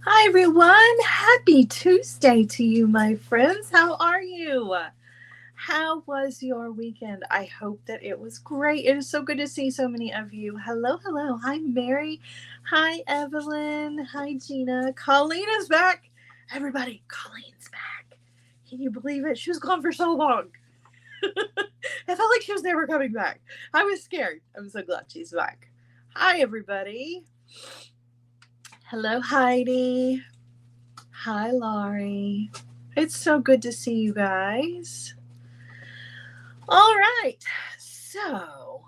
Hi, everyone. Happy Tuesday to you, my friends. How are you? How was your weekend? I hope that it was great. It is so good to see so many of you. Hello, hello. Hi, Mary. Hi, Evelyn. Hi, Gina. Colleen is back. Everybody, Colleen's back. Can you believe it? She was gone for so long. I felt like she was never coming back. I was scared. I'm so glad she's back. Hi, everybody. Hello, Heidi. Hi, Laurie. It's so good to see you guys. All right. So,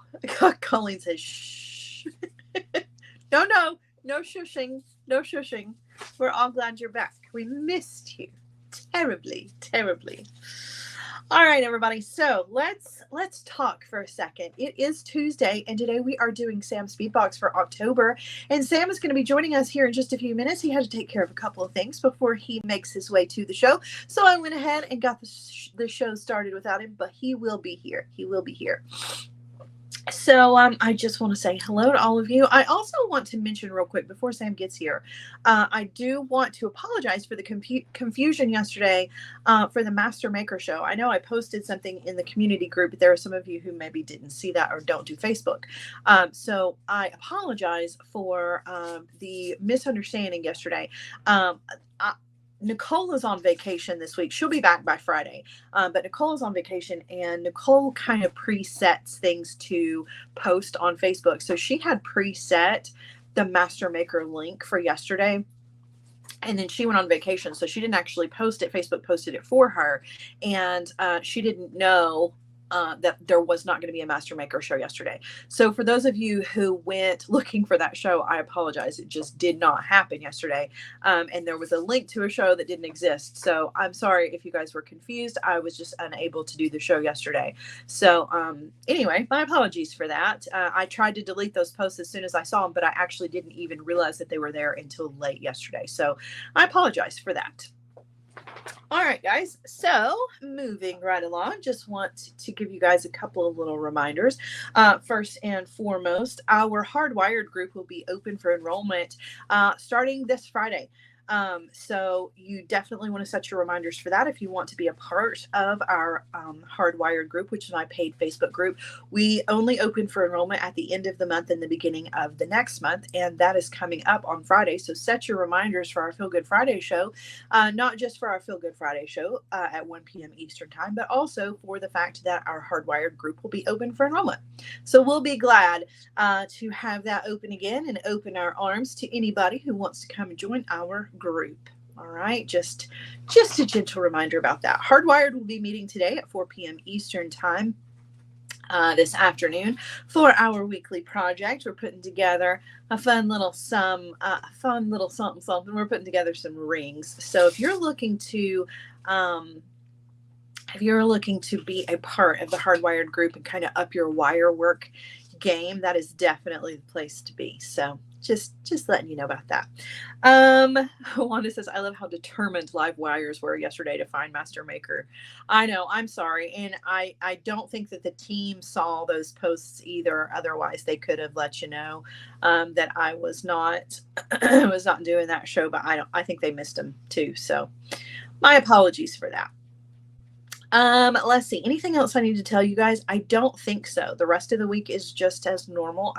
Colleen says, shh. No, no, no shushing. No shushing. We're all glad you're back. We missed you terribly, terribly. All right, everybody. So let's talk for a second. It is Tuesday, and today we are doing Sam's Speedbox for October. And Sam is going to be joining us here in just a few minutes. He had to take care of a couple of things before he makes his way to the show. So I went ahead and got the show started without him, but he will be here. He will be here. So I just want to say hello to all of you. I also want to mention real quick before Sam gets here, I do want to apologize for the confusion yesterday for the Master Maker show. I know I posted something in the community group, but there are some of you who maybe didn't see that or don't do Facebook. So I apologize for the misunderstanding yesterday. Nicole is on vacation this week. She'll be back by Friday. But Nicole is on vacation, and Nicole kind of presets things to post on Facebook. So she had preset the Master Maker link for yesterday. And then she went on vacation. So she didn't actually post it. Facebook posted it for her. And she didn't know that there was not going to be a Master Maker show yesterday. So for those of you who went looking for that show, I apologize. It just did not happen yesterday. And there was a link to a show that didn't exist. So I'm sorry if you guys were confused. I was just unable to do the show yesterday. So anyway, my apologies for that. I tried to delete those posts as soon as I saw them, but I actually didn't even realize that they were there until late yesterday. So I apologize for that. All right, guys. So moving right along, just want to give you guys a couple of little reminders. First and foremost, our Hardwired group will be open for enrollment starting this Friday. So you definitely want to set your reminders for that if you want to be a part of our Hardwired group, which is my paid Facebook group. We only open for enrollment at the end of the month and the beginning of the next month, and that is coming up on Friday. So set your reminders for our Feel Good Friday show, not just for our Feel Good Friday show at 1 p.m. Eastern Time, but also for the fact that our Hardwired group will be open for enrollment. So we'll be glad to have that open again and open our arms to anybody who wants to come and join our group. All right, just a gentle reminder about that. Hardwired will be meeting today at 4 p.m. Eastern Time this afternoon for our weekly project. We're putting together a fun little something. We're putting together some rings. So if you're looking to be a part of the Hardwired group and kind of up your wire work game, that is definitely the place to be. So just letting you know about that. Wanda says, I love how determined live wires were yesterday to find Master Maker. I know, I'm sorry. And I don't think that the team saw those posts either. Otherwise they could have let you know that I was not doing that show, but I think they missed them too. So my apologies for that. Let's see. Anything else I need to tell you guys? I don't think so. The rest of the week is just as normal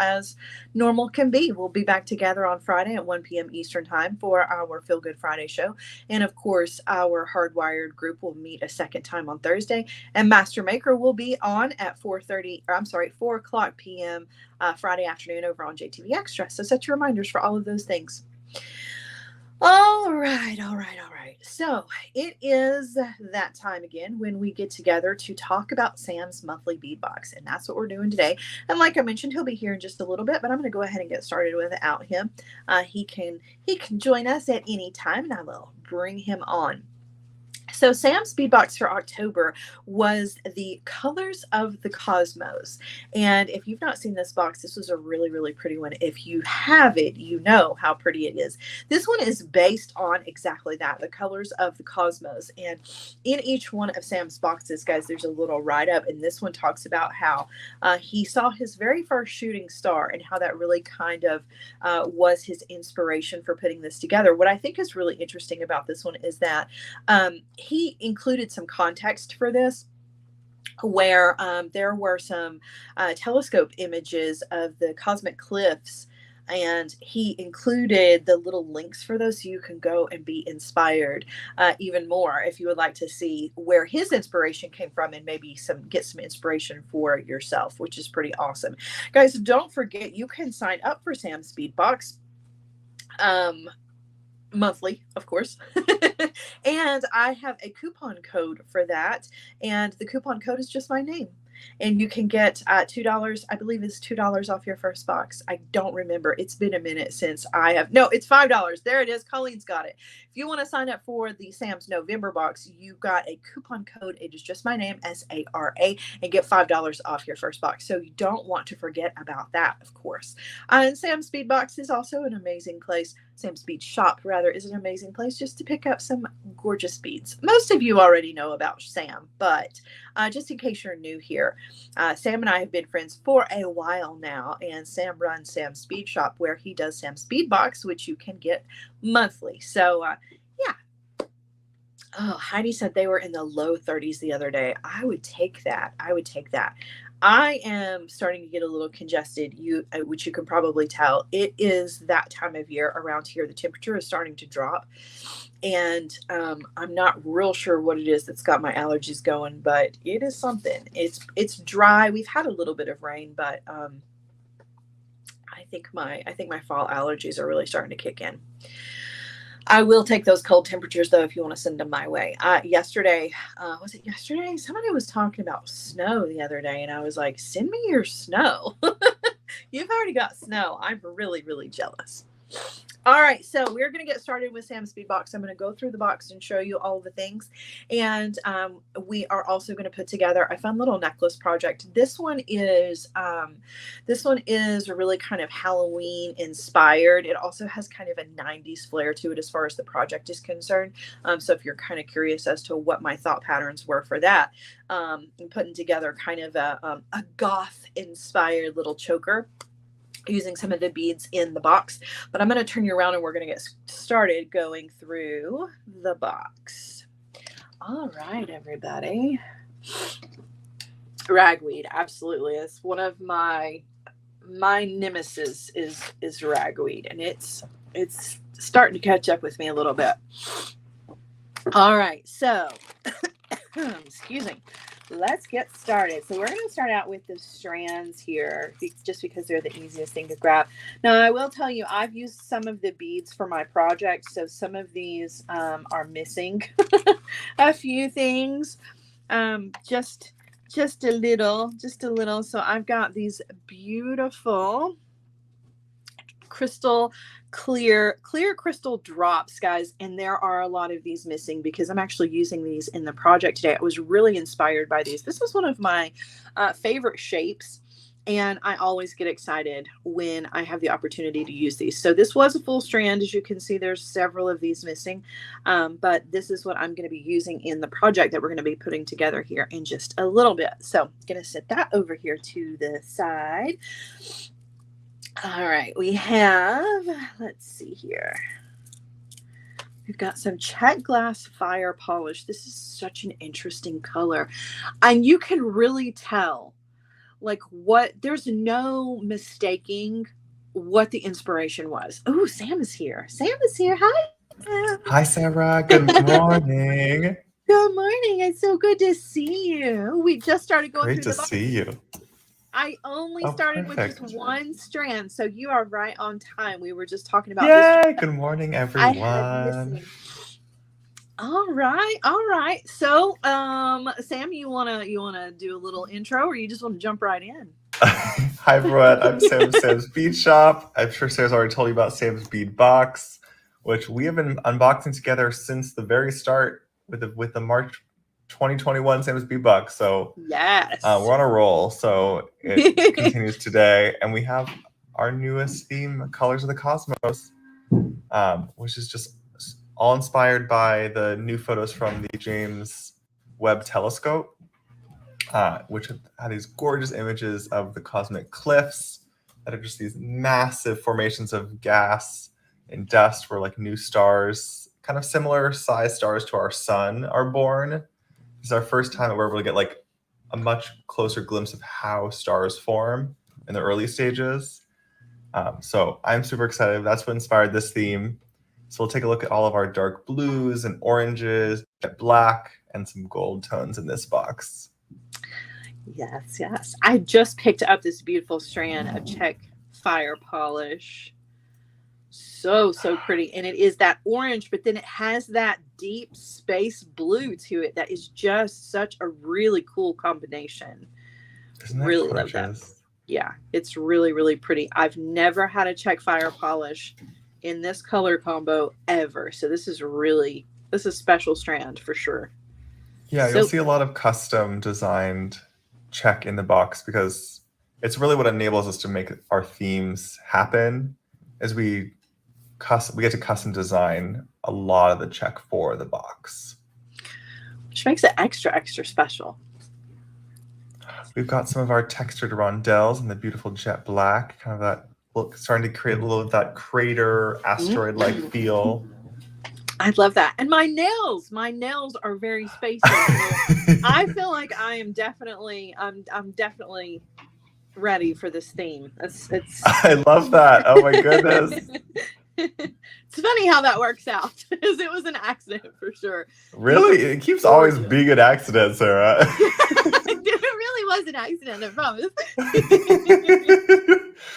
can be. We'll be back together on Friday at 1 p.m. Eastern Time for our Feel Good Friday show. And of course, our Hardwired group will meet a second time on Thursday. And Master Maker will be on at 4 o'clock p.m. Friday afternoon over on JTV Extra. So set your reminders for all of those things. All right. So it is that time again when we get together to talk about Sam's monthly bead box, and that's what we're doing today. And like I mentioned, he'll be here in just a little bit, but I'm going to go ahead and get started without him. He can join us at any time, and I will bring him on. So Sam's Speedbox for October was the Colors of the Cosmos. And if you've not seen this box, this was a really, really pretty one. If you have it, you know how pretty it is. This one is based on exactly that, the colors of the cosmos. And in each one of Sam's boxes, guys, there's a little write-up. And this one talks about how he saw his very first shooting star and how that really kind of was his inspiration for putting this together. What I think is really interesting about this one is that he included some context for this where there were some telescope images of the cosmic cliffs, and he included the little links for those so you can go and be inspired even more if you would like to see where his inspiration came from and maybe get some inspiration for yourself, which is pretty awesome. Guys, don't forget you can sign up for Sam's Speedbox monthly, of course. And I have a coupon code for that, and the coupon code is just my name, and you can get $2, I believe it's $2 off your first box. I don't remember, it's been a minute since I have, no, it's $5. There it is, Colleen's got it. If you want to sign up for the Sam's November box, you got a coupon code. It is just my name, SARA, and get $5 off your first box. So you don't want to forget about that, of course. And Sam's Speedbox is also an amazing place. Sam's Bead Shop, rather, is an amazing place just to pick up some gorgeous beads. Most of you already know about Sam, but just in case you're new here, Sam and I have been friends for a while now, and Sam runs Sam's Bead Shop, where he does Sam's Bead Box, which you can get monthly. So, yeah. Oh, Heidi said they were in the low 30s the other day. I would take that. I would take that. I am starting to get a little congested, which you can probably tell. It is that time of year around here. The temperature is starting to drop, and I'm not real sure what it is that's got my allergies going, but it is something. It's dry. We've had a little bit of rain, but I think my fall allergies are really starting to kick in. I will take those cold temperatures, though, if you want to send them my way. Yesterday, was it yesterday? Somebody was talking about snow the other day, and I was like, send me your snow. You've already got snow. I'm really, really jealous. All right, so we're going to get started with Sam's Speedbox. I'm going to go through the box and show you all the things. And we are also going to put together a fun little necklace project. This one is really kind of Halloween inspired. It also has kind of a 90s flair to it as far as the project is concerned. So if you're kind of curious as to what my thought patterns were for that, I'm putting together kind of a goth inspired little choker using some of the beads in the box. But I'm going to turn you around and we're going to get started going through the box. All right, everybody. Ragweed, absolutely. It's one of my nemesis is ragweed, and it's starting to catch up with me a little bit. All right, so excuse me. Let's get started. So we're going to start out with the strands here, just because they're the easiest thing to grab. Now, I will tell you, I've used some of the beads for my project, so some of these are missing a few things, just a little. So I've got these beautiful clear crystal drops, guys, and there are a lot of these missing because I'm actually using these in the project today. I was really inspired by these. This was one of my favorite shapes, and I always get excited when I have the opportunity to use these. So this was a full strand. As you can see, there's several of these missing, but this is what I'm going to be using in the project that we're going to be putting together here in just a little bit. So I'm going to set that over here to the side. All right, we have, let's see here. We've got some check glass fire polish. This is such an interesting color. And you can really tell, like, there's no mistaking what the inspiration was. Oh, Sam is here. Hi, Sam. Hi, Sarah. Good morning. Good morning. It's so good to see you. We just started going through the box. Great to see you. I only started perfect. with just one strand, so you are right on time. We were just talking about Yay! Good morning, everyone. I had missing. All right. So, Sam, you wanna do a little intro, or you just want to jump right in? Hi, everyone. I'm Sam, Sam's Bead Shop. I'm sure Sarah's already told you about Sam's Bead Box, which we have been unboxing together since the very start with the March 2021 Sam's Bead box. So yes, we're on a roll. So it continues today, and we have our newest theme, Colors of the Cosmos, which is just all inspired by the new photos from the James Webb Telescope, which had these gorgeous images of the cosmic cliffs that are just these massive formations of gas and dust where like new stars, kind of similar size stars to our sun, are born. It's our first time that we're able to get like a much closer glimpse of how stars form in the early stages. So I'm super excited. That's what inspired this theme. So we'll take a look at all of our dark blues and oranges, black, and some gold tones in this box. Yes, yes. I just picked up this beautiful strand of Czech fire polish. So pretty. And it is that orange, but then it has that deep space blue to it that is just such a really cool combination. Isn't that really gorgeous? Love that. Yeah, it's really, really pretty. I've never had a Czech fire polish in this color combo ever. So this is a special strand for sure. Yeah, you'll see a lot of custom designed Czech in the box because it's really what enables us to make our themes happen as we get to custom design a lot of the Czech for the box. Which makes it extra, extra special. We've got some of our textured rondelles in the beautiful jet black, kind of that look, starting to create a little of that crater asteroid-like feel. I love that. And my nails are very spacey. I feel like I'm definitely ready for this theme. It's I love that. Oh my goodness. It's funny how that works out because it was an accident for sure. Really? It keeps always being an accident, Sarah. It really was an accident, I promise.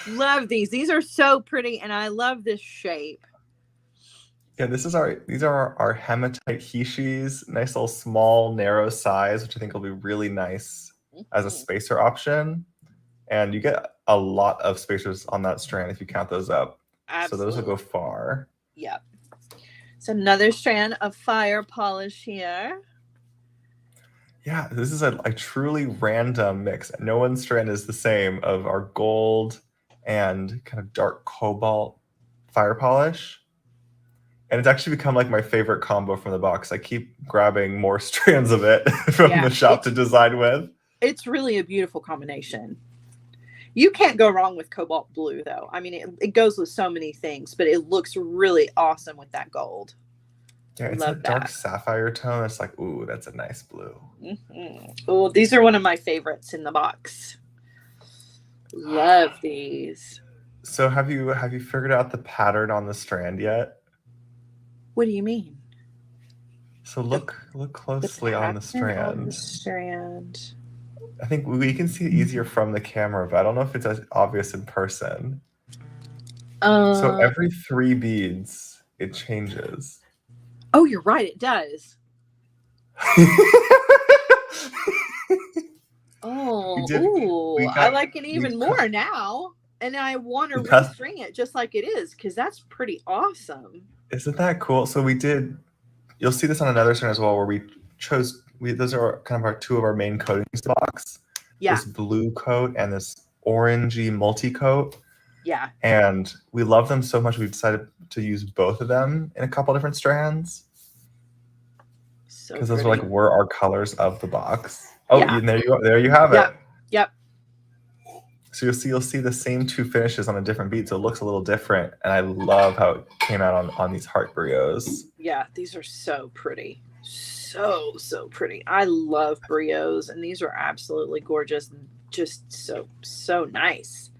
Love these. These are so pretty, and I love this shape. Yeah, these are our hematite hishis, nice little small, narrow size, which I think will be really nice as a spacer option. And you get a lot of spacers on that strand if you count those up. Absolutely. So those will go far. Yep. So another strand of fire polish here. Yeah, this is a truly random mix. No one's strand is the same of our gold and kind of dark cobalt fire polish. And it's actually become like my favorite combo from the box. I keep grabbing more strands of it from the shop to design with. It's really a beautiful combination. You can't go wrong with cobalt blue, though. I mean, it goes with so many things, but it looks really awesome with that gold. Yeah, it's a dark sapphire tone. It's like, ooh, that's a nice blue. Mm-hmm. Oh, these are one of my favorites in the box. Love these. So have you figured out the pattern on the strand yet? What do you mean? So look closely on the strand. I think we can see it easier from the camera, but I don't know if it's as obvious in person. So every 3 beads, it changes. Oh, you're right. It does. I like it even more now. And I want to restring it just like it is because that's pretty awesome. Isn't that cool? So you'll see this on another strand as well where those are kind of our 2 of our main coatings box. Yeah. This blue coat and this orangey multi-coat. Yeah. And we love them so much we've decided to use both of them in a couple different strands. Because those were our colors of the box. Oh, yeah. And there you have it. Yep. So you'll see the same 2 finishes on a different bead, so it looks a little different. And I love how it came out on these heart brios. Yeah, these are so pretty. So pretty. I love brios, and these are absolutely gorgeous. Just so nice.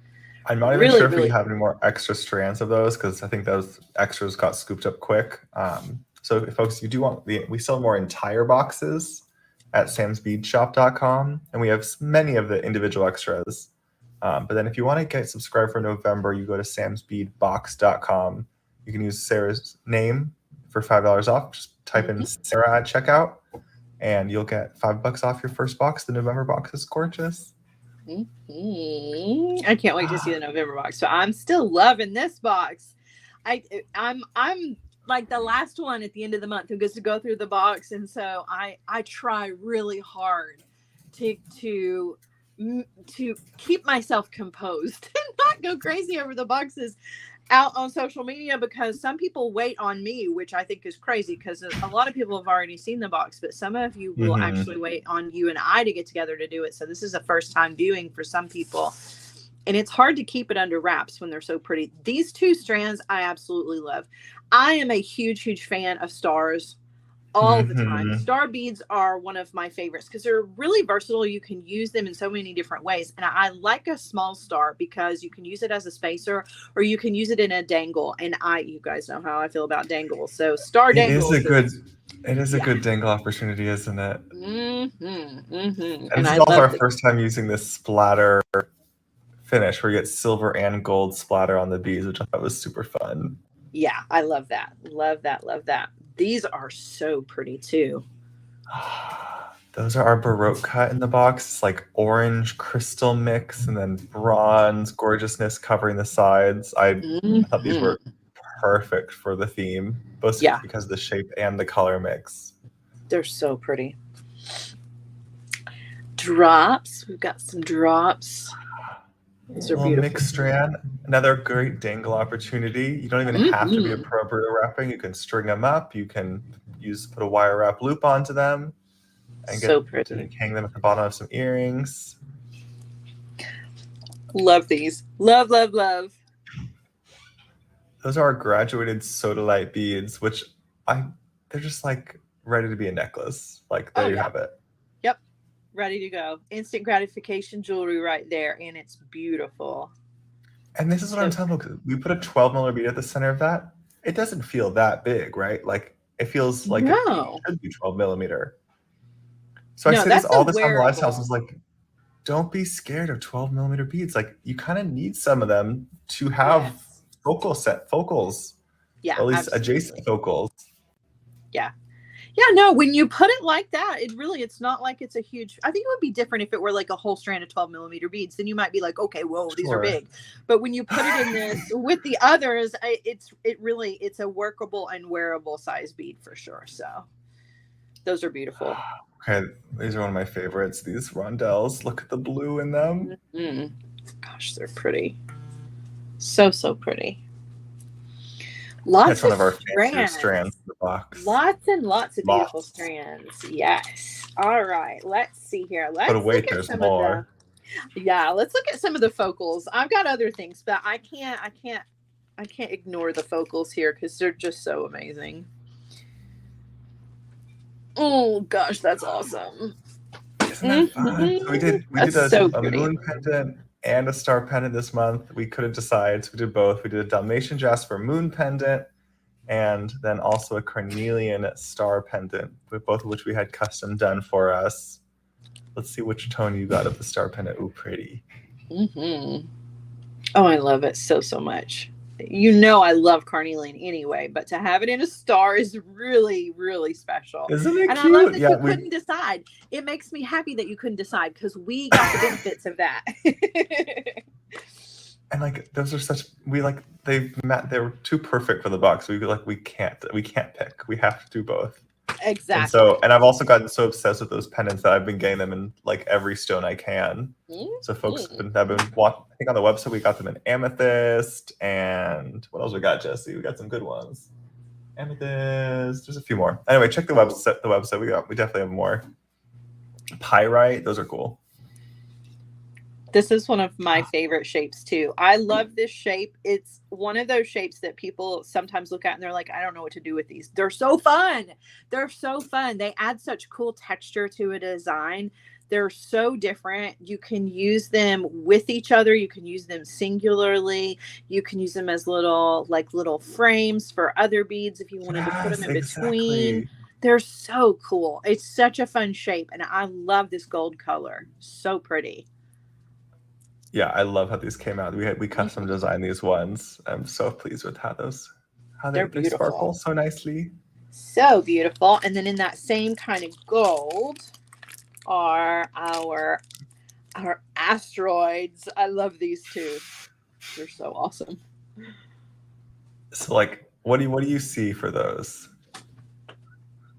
I'm not even sure if we have any more extra strands of those because I think those extras got scooped up quick. So if folks, you do want we sell more entire boxes at samsbeadshop.com, and we have many of the individual extras. But then if you want to get subscribed for November, you go to samsbeadbox.com. You can use Sarah's name for $5 off. Just type in Sara at checkout, and you'll get $5 off your first box. The November box is gorgeous. I can't wait to see the November box. So I'm still loving this box. I'm like the last one at the end of the month who gets to go through the box. And so I try really hard to to keep myself composed and not go crazy over the boxes out on social media, because some people wait on me, which I think is crazy, because a lot of people have already seen the box, but some of you will actually wait on you and I to get together to do it. So this is a first time viewing for some people, and it's hard to keep it under wraps when they're so pretty. These two strands I absolutely love. I am a huge fan of stars all the time. Star beads are one of my favorites because they're really versatile. You can use them in so many different ways. And I like a small star because you can use it as a spacer or you can use it in a dangle. And you guys know how I feel about dangles. So star dangles. It is a good dangle opportunity, isn't it? And this is also our first time using this splatter finish where you get silver and gold splatter on the beads, which I thought was super fun. Yeah, I love that. Love that. These are so pretty too. Those are our Baroque cut in the box. It's like orange crystal mix and then bronze gorgeousness covering the sides. I thought these were perfect for the theme, both because of the shape and the color mix. They're so pretty. Drops. We've got some drops. These are beautiful. Mixed strand, another great dangle opportunity. You don't even have to be appropriate wrapping. You can string them up. You can put a wire wrap loop onto them and hang them at the bottom of some earrings. Love these. Love. Those are our graduated sodalite beads, which they're just like ready to be a necklace. Like there you have it. Yep. Ready to go. Instant gratification jewelry right there. And it's beautiful. And this is what I'm telling you. We put a 12mm bead at the center of that. It doesn't feel that big, right? Like it feels like it should be 12mm. So I say this all the time in live houses, like, don't be scared of 12mm beads. Like you kind of need some of them to have focals. Yeah. Or at least adjacent focals. Yeah. Yeah, no, when you put it like that, it's not like it's a huge, I think it would be different if it were like a whole strand of 12mm beads. Then you might be like, okay, whoa, these are big. But when you put it in this with the others, it's a workable and wearable size bead for sure. So those are beautiful. Okay, these are one of my favorites. These rondelles, look at the blue in them. Gosh, they're pretty. So pretty. That's one of our favorite strands in the box. Lots and lots of beautiful strands. Yes. All right. Let's see here. But wait, there's more. Let's look at some of the focals. I've got other things, but I can't ignore the focals here because they're just so amazing. Oh gosh, that's awesome. Isn't that fun? So we did a moon pendant and a star pendant this month. We couldn't decide, so we did both. We did a Dalmatian Jasper moon pendant and then also a carnelian star pendant, with both of which we had custom done for us. Let's see which tone you got of the star pendant. Ooh, pretty. Oh, I love it so much. You know I love carnelian anyway, but to have it in a star is really, really special. Isn't it cute? I love that you couldn't decide. It makes me happy that you couldn't decide because we got the benefits of that. And like those are they were too perfect for the box. We can't pick. We have to do both. Exactly. And I've also gotten so obsessed with those pendants that I've been getting them in like every stone I can. So folks have been I think on the website we got them in amethyst, and what else we got, Jesse? We got some good ones. Amethyst. There's a few more. Anyway, check the website. We definitely have more. Pyrite. Those are cool. This is one of my favorite shapes too. I love this shape. It's one of those shapes that people sometimes look at and they're like, I don't know what to do with these. They're so fun. They add such cool texture to a design. They're so different. You can use them with each other. You can use them singularly. You can use them as little frames for other beads if you wanted to put them in between. They're so cool. It's such a fun shape. And I love this gold color. So pretty. Yeah, I love how these came out. We custom designed these ones. I'm so pleased with how they sparkle so nicely. So beautiful. And then in that same kind of gold are our asteroids. I love these too. They're so awesome. So like What do you see for those?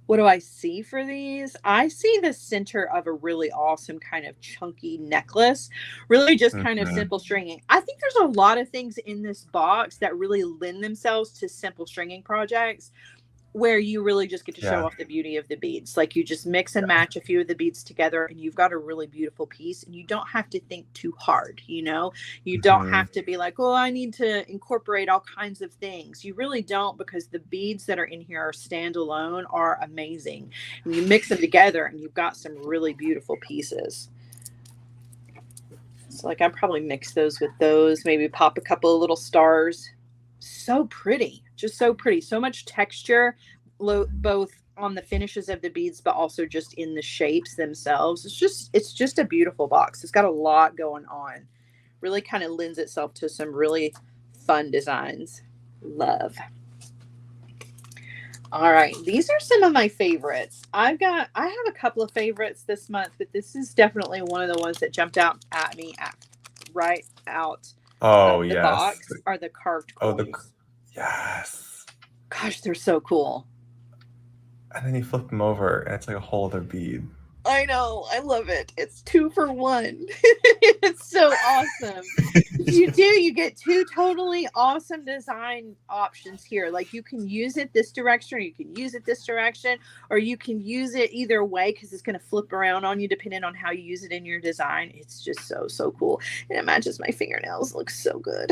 What do I see for these? I see the center of a really awesome kind of chunky necklace, really just kind of Mhm. simple stringing. I think there's a lot of things in this box that really lend themselves to simple stringing projects where you really just get to show Yeah. off the beauty of the beads. Like you just mix and match a few of the beads together and you've got a really beautiful piece, and you don't have to think too hard, you know? You don't Mhm. have to be like, "Oh, I need to incorporate all kinds of things." You really don't, because the beads that are in here are standalone, are amazing. And you mix them together and you've got some really beautiful pieces. So like I probably mix those with those, maybe pop a couple of little stars. So pretty, just so pretty. So much texture, both on the finishes of the beads, but also just in the shapes themselves. It's just a beautiful box. It's got a lot going on. Really kind of lends itself to some really fun designs. Love. All right, these are some of my favorites. I have a couple of favorites this month, but this is definitely one of the ones that jumped out at me right out Oh, the yes. box are the carved Oh, coins. yes. Gosh, they're so cool. And then you flip them over, and it's like a whole other bead. I know. I love it. It's 2 for 1. It's so awesome. You get two totally awesome design options here. Like you can use it this direction, or you can use it this direction, or you can use it either way because it's going to flip around on you depending on how you use it in your design. It's just so cool. And it matches my fingernails. It looks so good.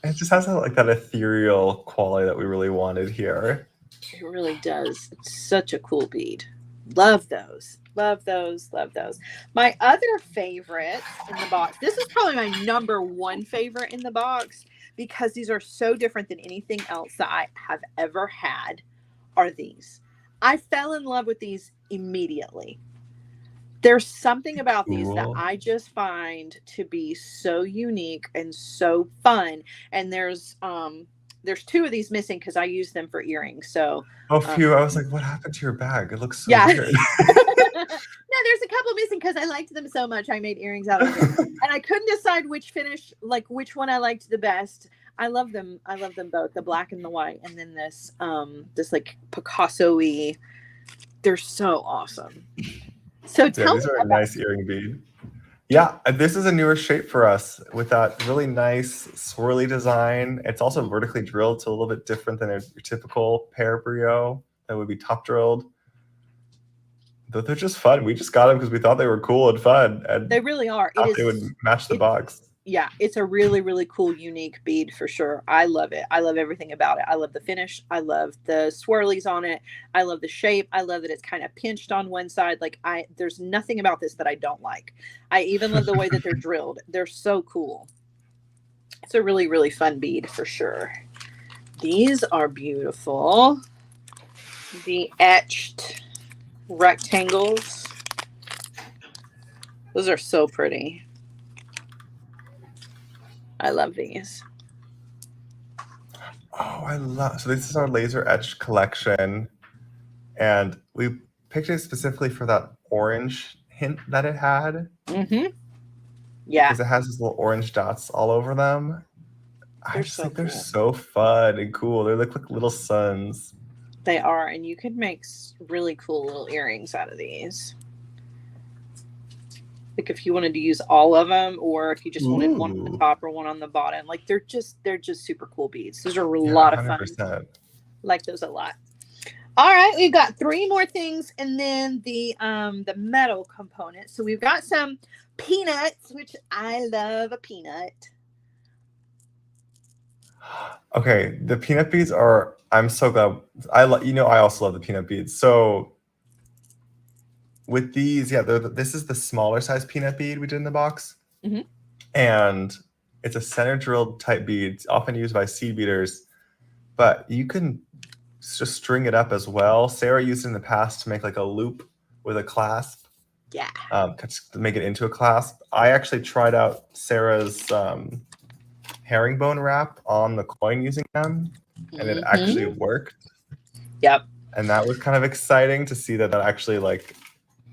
It just has that ethereal quality that we really wanted here. It really does. It's such a cool bead. Love those. Love those. Love those. My other favorite in the box, this is probably my number one favorite in the box because these are so different than anything else that I have ever had, are these. I fell in love with these immediately. There's something about these that Cool. I just find to be so unique and so fun. And there's two of these missing because I use them for earrings. So Oh, uh, phew. I was like, what happened to your bag? It looks so yeah. weird. No, there's a couple missing because I liked them so much. I made earrings out of them, and I couldn't decide which finish, like which one I liked the best. I love them. I love them both, the black and the white, and then this like Picasso-y. They're so awesome. So Yeah, tell these me are a about. nice earring bead. Yeah, this is a newer shape for us with that really nice swirly design. It's also vertically drilled, so a little bit different than your typical pear brio that would be top drilled. Though they're just fun. We just got them because we thought they were cool and fun, and They really are. It thought they would is. match the It box. Yeah, it's a really cool, unique bead for sure. I love it. I love everything about it. I love the finish. I love the swirlies on it. I love the shape. I love that it's kind of pinched on one side. Like there's nothing about this that I don't like. I even love the way that they're drilled. They're so cool. It's a really fun bead for sure. These are beautiful. The etched rectangles. Those are so pretty. I love these. Oh, I love. So this is our laser etched collection, and we picked it specifically for that orange hint that it had Mm-hmm. Yeah, because it has these little orange dots all over them. I they're just so think they're cool. so fun and cool. They look like little suns. They are, and you could make really cool little earrings out of these. Like if you wanted to use all of them, or if you just wanted one on the Ooh, top or one on the bottom, like they're just super cool beads. Those are a yeah, lot of fun. 100%. Like those a lot. All right, we've got three more things, and then the metal component. So we've got some peanuts, which I love a peanut. Okay, the peanut beads are. I'm so glad. I also love the peanut beads. So with these, yeah, this is the smaller size peanut bead we did in the box, Mm-hmm. and it's a center drilled type bead, it's often used by seed beaters. But you can just string it up as well. Sarah used it in the past to make like a loop with a clasp, Yeah. to make it into a clasp. I actually tried out Sarah's herringbone wrap on the coin using them, and it actually Mm-hmm. worked. Yep. And that was kind of exciting to see that actually like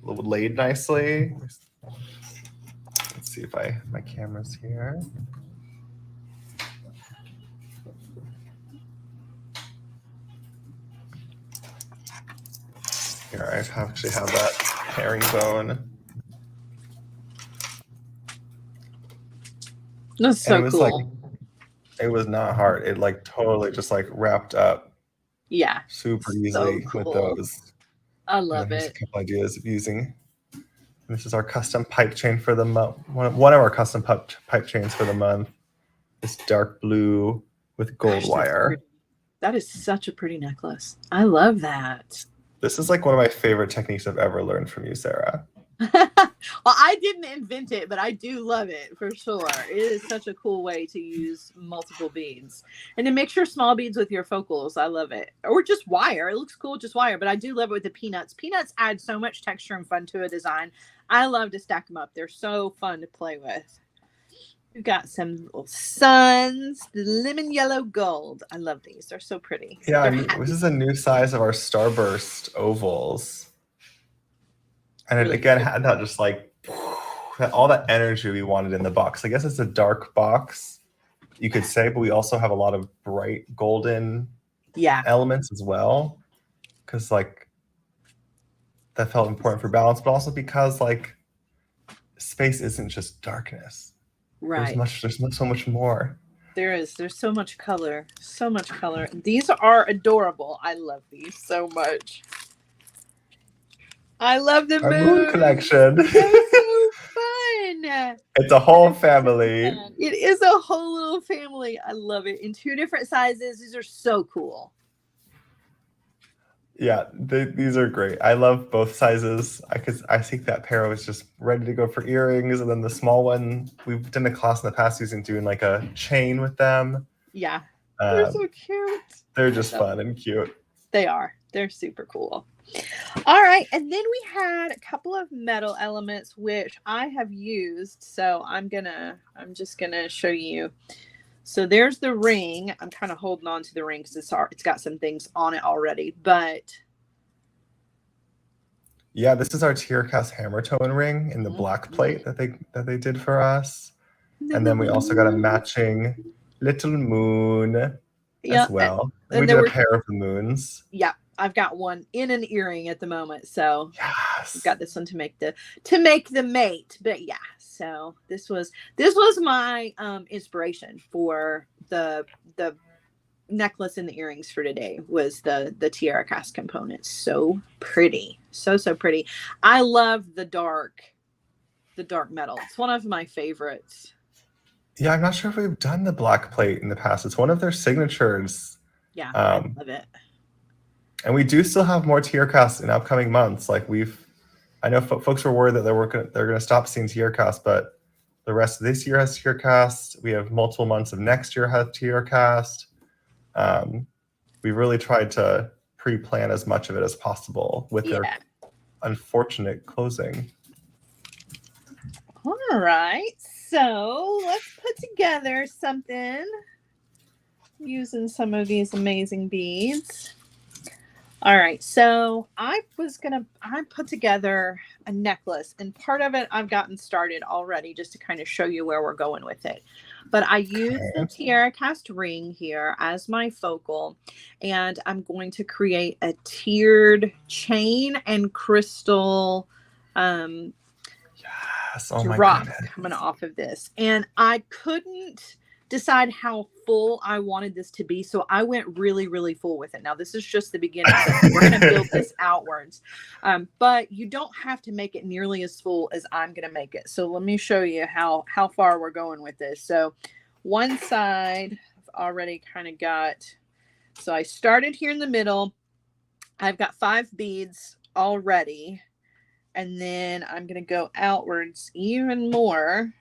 laid nicely. Let's see if my camera's here. Here, I actually have that herringbone. That's so cool. Like, it was not hard. It like totally just like wrapped up. Yeah. Super So easily cool. with those. I love Here's it. a couple ideas of using. This is our custom pipe chain for the month. One of our custom pipe chains for the month. This dark blue with gold wire. That is such a pretty necklace. I love that. This is like one of my favorite techniques I've ever learned from you, Sarah. Well, I didn't invent it, but I do love it for sure. It is such a cool way to use multiple beads and to mix your small beads with your focals. I love it. Or just wire. It looks cool, just wire, but I do love it with the peanuts. Peanuts add so much texture and fun to a design. I love to stack them up. They're so fun to play with. We've got some little suns, the lemon yellow gold. I love these. They're so pretty. Yeah, this is a new size of our Starburst ovals. And it again had that just like all that energy we wanted in the box. I guess it's a dark box, you could say, but we also have a lot of bright golden elements as well. Because like that felt important for balance, but also because like space isn't just darkness. Right. There's so much more. There's so much color. So much color. These are adorable. I love these so much. I love the moon collection. They're so fun. It's a whole family. It is a whole little family. I love it. In 2 different sizes. These are so cool. Yeah, these are great. I love both sizes. I think that pair was just ready to go for earrings, and then the small one we've done a class in the past using doing like a chain with them. Yeah, they're so cute. They're just fun and cute. They are. They're super cool. All right, and then we had a couple of metal elements which I have used, so I'm just gonna show you. So there's the ring. I'm kind of holding on to the ring because it's got some things on it already, but yeah, this is our tear cast hammer tone ring in the black plate that they did for us, and then we also got a matching little moon as well. And we did a pair of the moons. Yeah, I've got one in an earring at the moment, so I've got this one to make the mate. But yeah, so this was my inspiration for the necklace and the earrings for today was the tiara cast component. So pretty, so pretty. I love the dark metal. It's one of my favorites. Yeah, I'm not sure if we've done the black plate in the past. It's one of their signatures. Yeah, I love it. And we do still have more tier casts in upcoming months. Like I know folks were worried that they're going to stop seeing tier casts, but the rest of this year has tier cast. We have multiple months of next year have tier cast. We really tried to pre-plan as much of it as possible with their unfortunate closing. All right, so let's put together something using some of these amazing beads. All right, so I put together a necklace, and part of it I've gotten started already just to kind of show you where we're going with it. But I use the tiara cast ring here as my focal, and I'm going to create a tiered chain and crystal drop coming off of this. And I couldn't decide how full I wanted this to be, so I went really, really full with it. Now this is just the beginning. We're going to build this outwards, but you don't have to make it nearly as full as I'm going to make it. So let me show you how far we're going with this. So one side I've already kind of got. So I started here in the middle. I've got 5 beads already, and then I'm going to go outwards even more.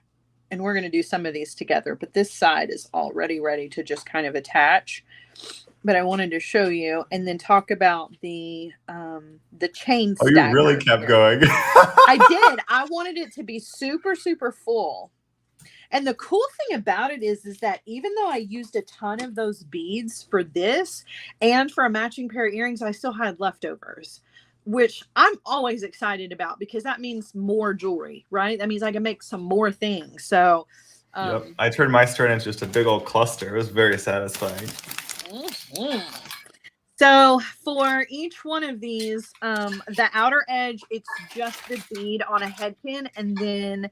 And we're going to do some of these together, but this side is already ready to just kind of attach. But I wanted to show you and then talk about the chain stacker. Oh, you really kept going. I did. I wanted it to be super, super full. And the cool thing about it is that even though I used a ton of those beads for this and for a matching pair of earrings, I still had leftovers, which I'm always excited about because that means more jewelry, right? That means I can make some more things. So Yep. I turned my strand into just a big old cluster. It was very satisfying. So for each one of these, the outer edge, it's just the bead on a head pin, and then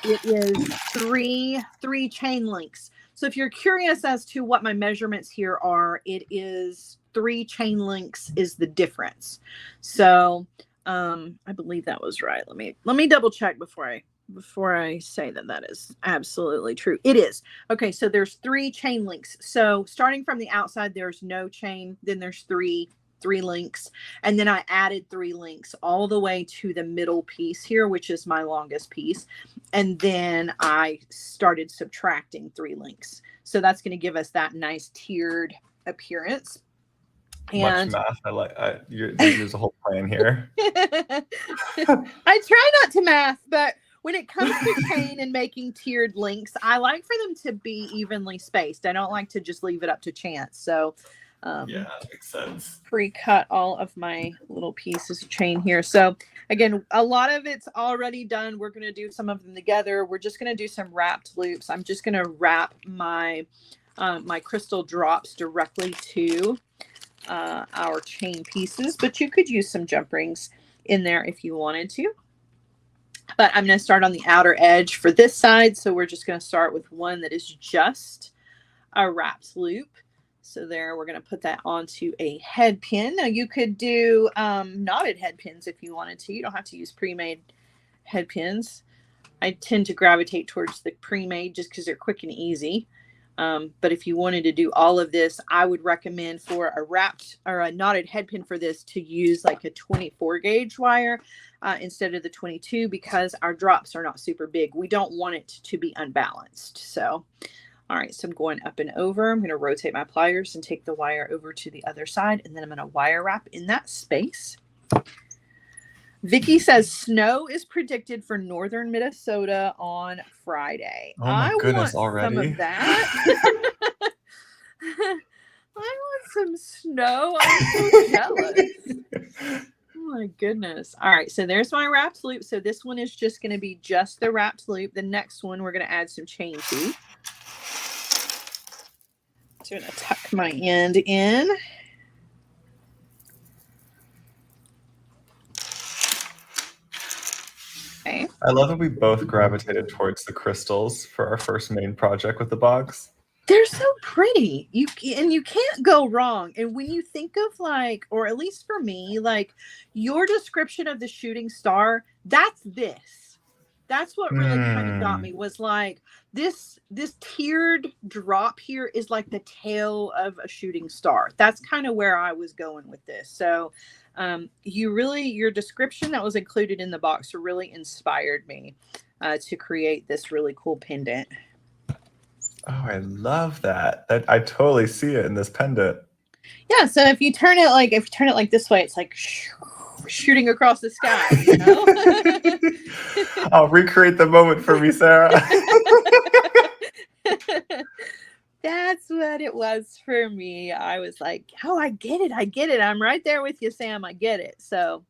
it is three chain links. So if you're curious as to what my measurements here are, it is 3 chain links is the difference. So I believe that was right. Let me double check before I say that is absolutely true. It is. Okay, so there's 3 chain links. So starting from the outside, there's no chain, then there's three links, and then I added 3 links all the way to the middle piece here, which is my longest piece, and then I started subtracting 3 links. So that's going to give us that nice tiered appearance. And much math. There's a whole plan here. I try not to math, but when it comes to chain and making tiered links, I like for them to be evenly spaced. I don't like to just leave it up to chance. So yeah, that makes sense. Pre-cut all of my little pieces of chain here. So again, a lot of it's already done. We're going to do some of them together. We're just going to do some wrapped loops. I'm just going to wrap my my crystal drops directly to our chain pieces, but you could use some jump rings in there if you wanted to. But I'm going to start on the outer edge for this side. So we're just going to start with one that is just a wrapped loop. So there, we're going to put that onto a head pin. Now you could do knotted head pins if you wanted to. You don't have to use pre-made head pins. I tend to gravitate towards the pre-made just because they're quick and easy. But if you wanted to do all of this, I would recommend for a wrapped or a knotted head pin for this to use like a 24 gauge wire instead of the 22, because our drops are not super big. We don't want it to be unbalanced. So, all right, so I'm going up and over. I'm going to rotate my pliers and take the wire over to the other side, and then I'm going to wire wrap in that space. Vicky says snow is predicted for northern Minnesota on Friday. Oh my goodness, already? Some of that. I want some snow. I'm so jealous. Oh my goodness. All right, so there's my wrapped loop. So this one is just going to be just the wrapped loop. The next one we're going to add some chain to. So I'm going to tuck my end in. Okay. I love that we both gravitated towards the crystals for our first main project with the box. They're so pretty. You can't go wrong. And when you think of like, or at least for me, like your description of the shooting star, that's this. That's what really kind of got me, was like this tiered drop here is like the tail of a shooting star. That's kind of where I was going with this. So your description that was included in the box really inspired me to create this really cool pendant. Oh, I love that. I totally see it in this pendant. Yeah, so if you turn it like this way, it's like shooting across the sky, you know? I'll recreate the moment for me, Sarah. That's what it was for me. I was like, oh, I get it. I'm right there with you, Sam. I get it. So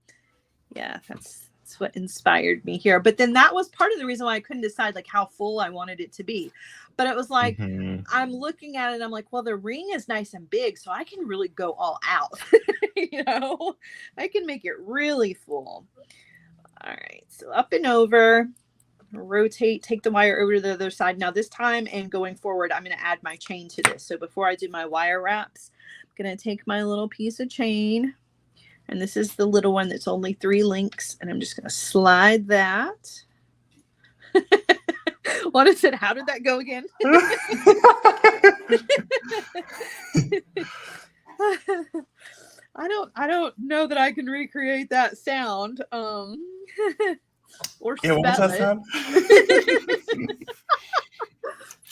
yeah, that's what inspired me here. But then that was part of the reason why I couldn't decide like how full I wanted it to be. But it was like, I'm looking at it and I'm like, well, the ring is nice and big, so I can really go all out. You know, I can make it really full. All right, so up and over, rotate, take the wire over to the other side. Now this time and going forward, I'm going to add my chain to this. So before I do my wire wraps, I'm going to take my little piece of chain, and this is the little one that's only 3 links, and I'm just going to slide that. What is it? How did that go again? I don't know that I can recreate that sound. Or yeah, what's that sound?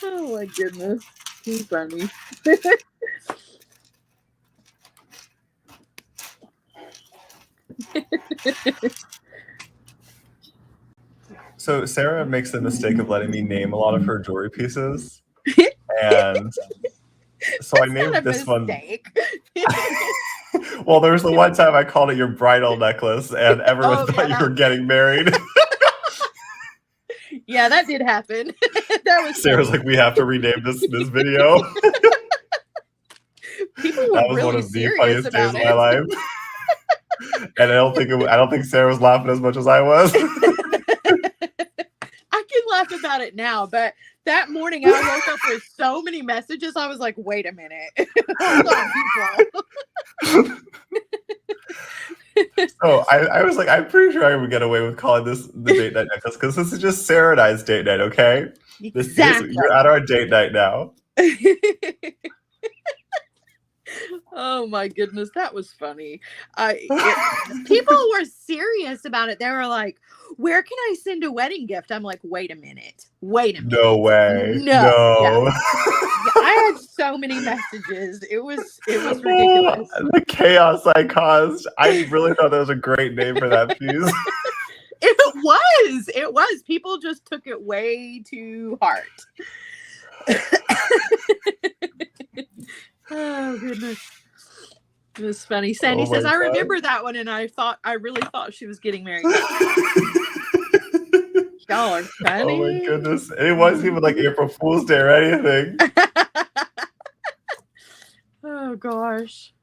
Oh my goodness. Too funny. So Sarah makes the mistake of letting me name a lot of her jewelry pieces. And so I named this one. Well, there was the one time I called it your bridal necklace, and everyone thought you were getting married. Yeah, that did happen. That was Sarah's like, we have to rename this video. People were That was really one of the serious funniest days about of it. my life. And I don't think Sarah was laughing as much as I was. I can laugh about it now, but that morning I woke up with so many messages. I was like, wait a minute. Hold on, people. So I was like, I'm pretty sure I would get away with calling this the date night necklace because this is just Sarah and I's date night, okay? Exactly. You're at our date night now. Oh my goodness, that was funny. People were serious about it. They were like, where can I send a wedding gift? I'm like, wait a minute. No way. No. No. Yeah. I had so many messages. It was ridiculous. The chaos I caused. I really thought that was a great name for that piece. It was. People just took it way too hard. Oh goodness. It was funny. Sandy says, I remember that one, and I really thought she was getting married. Y'all are funny. Oh my goodness. And it wasn't even like April Fool's Day or anything. Oh gosh.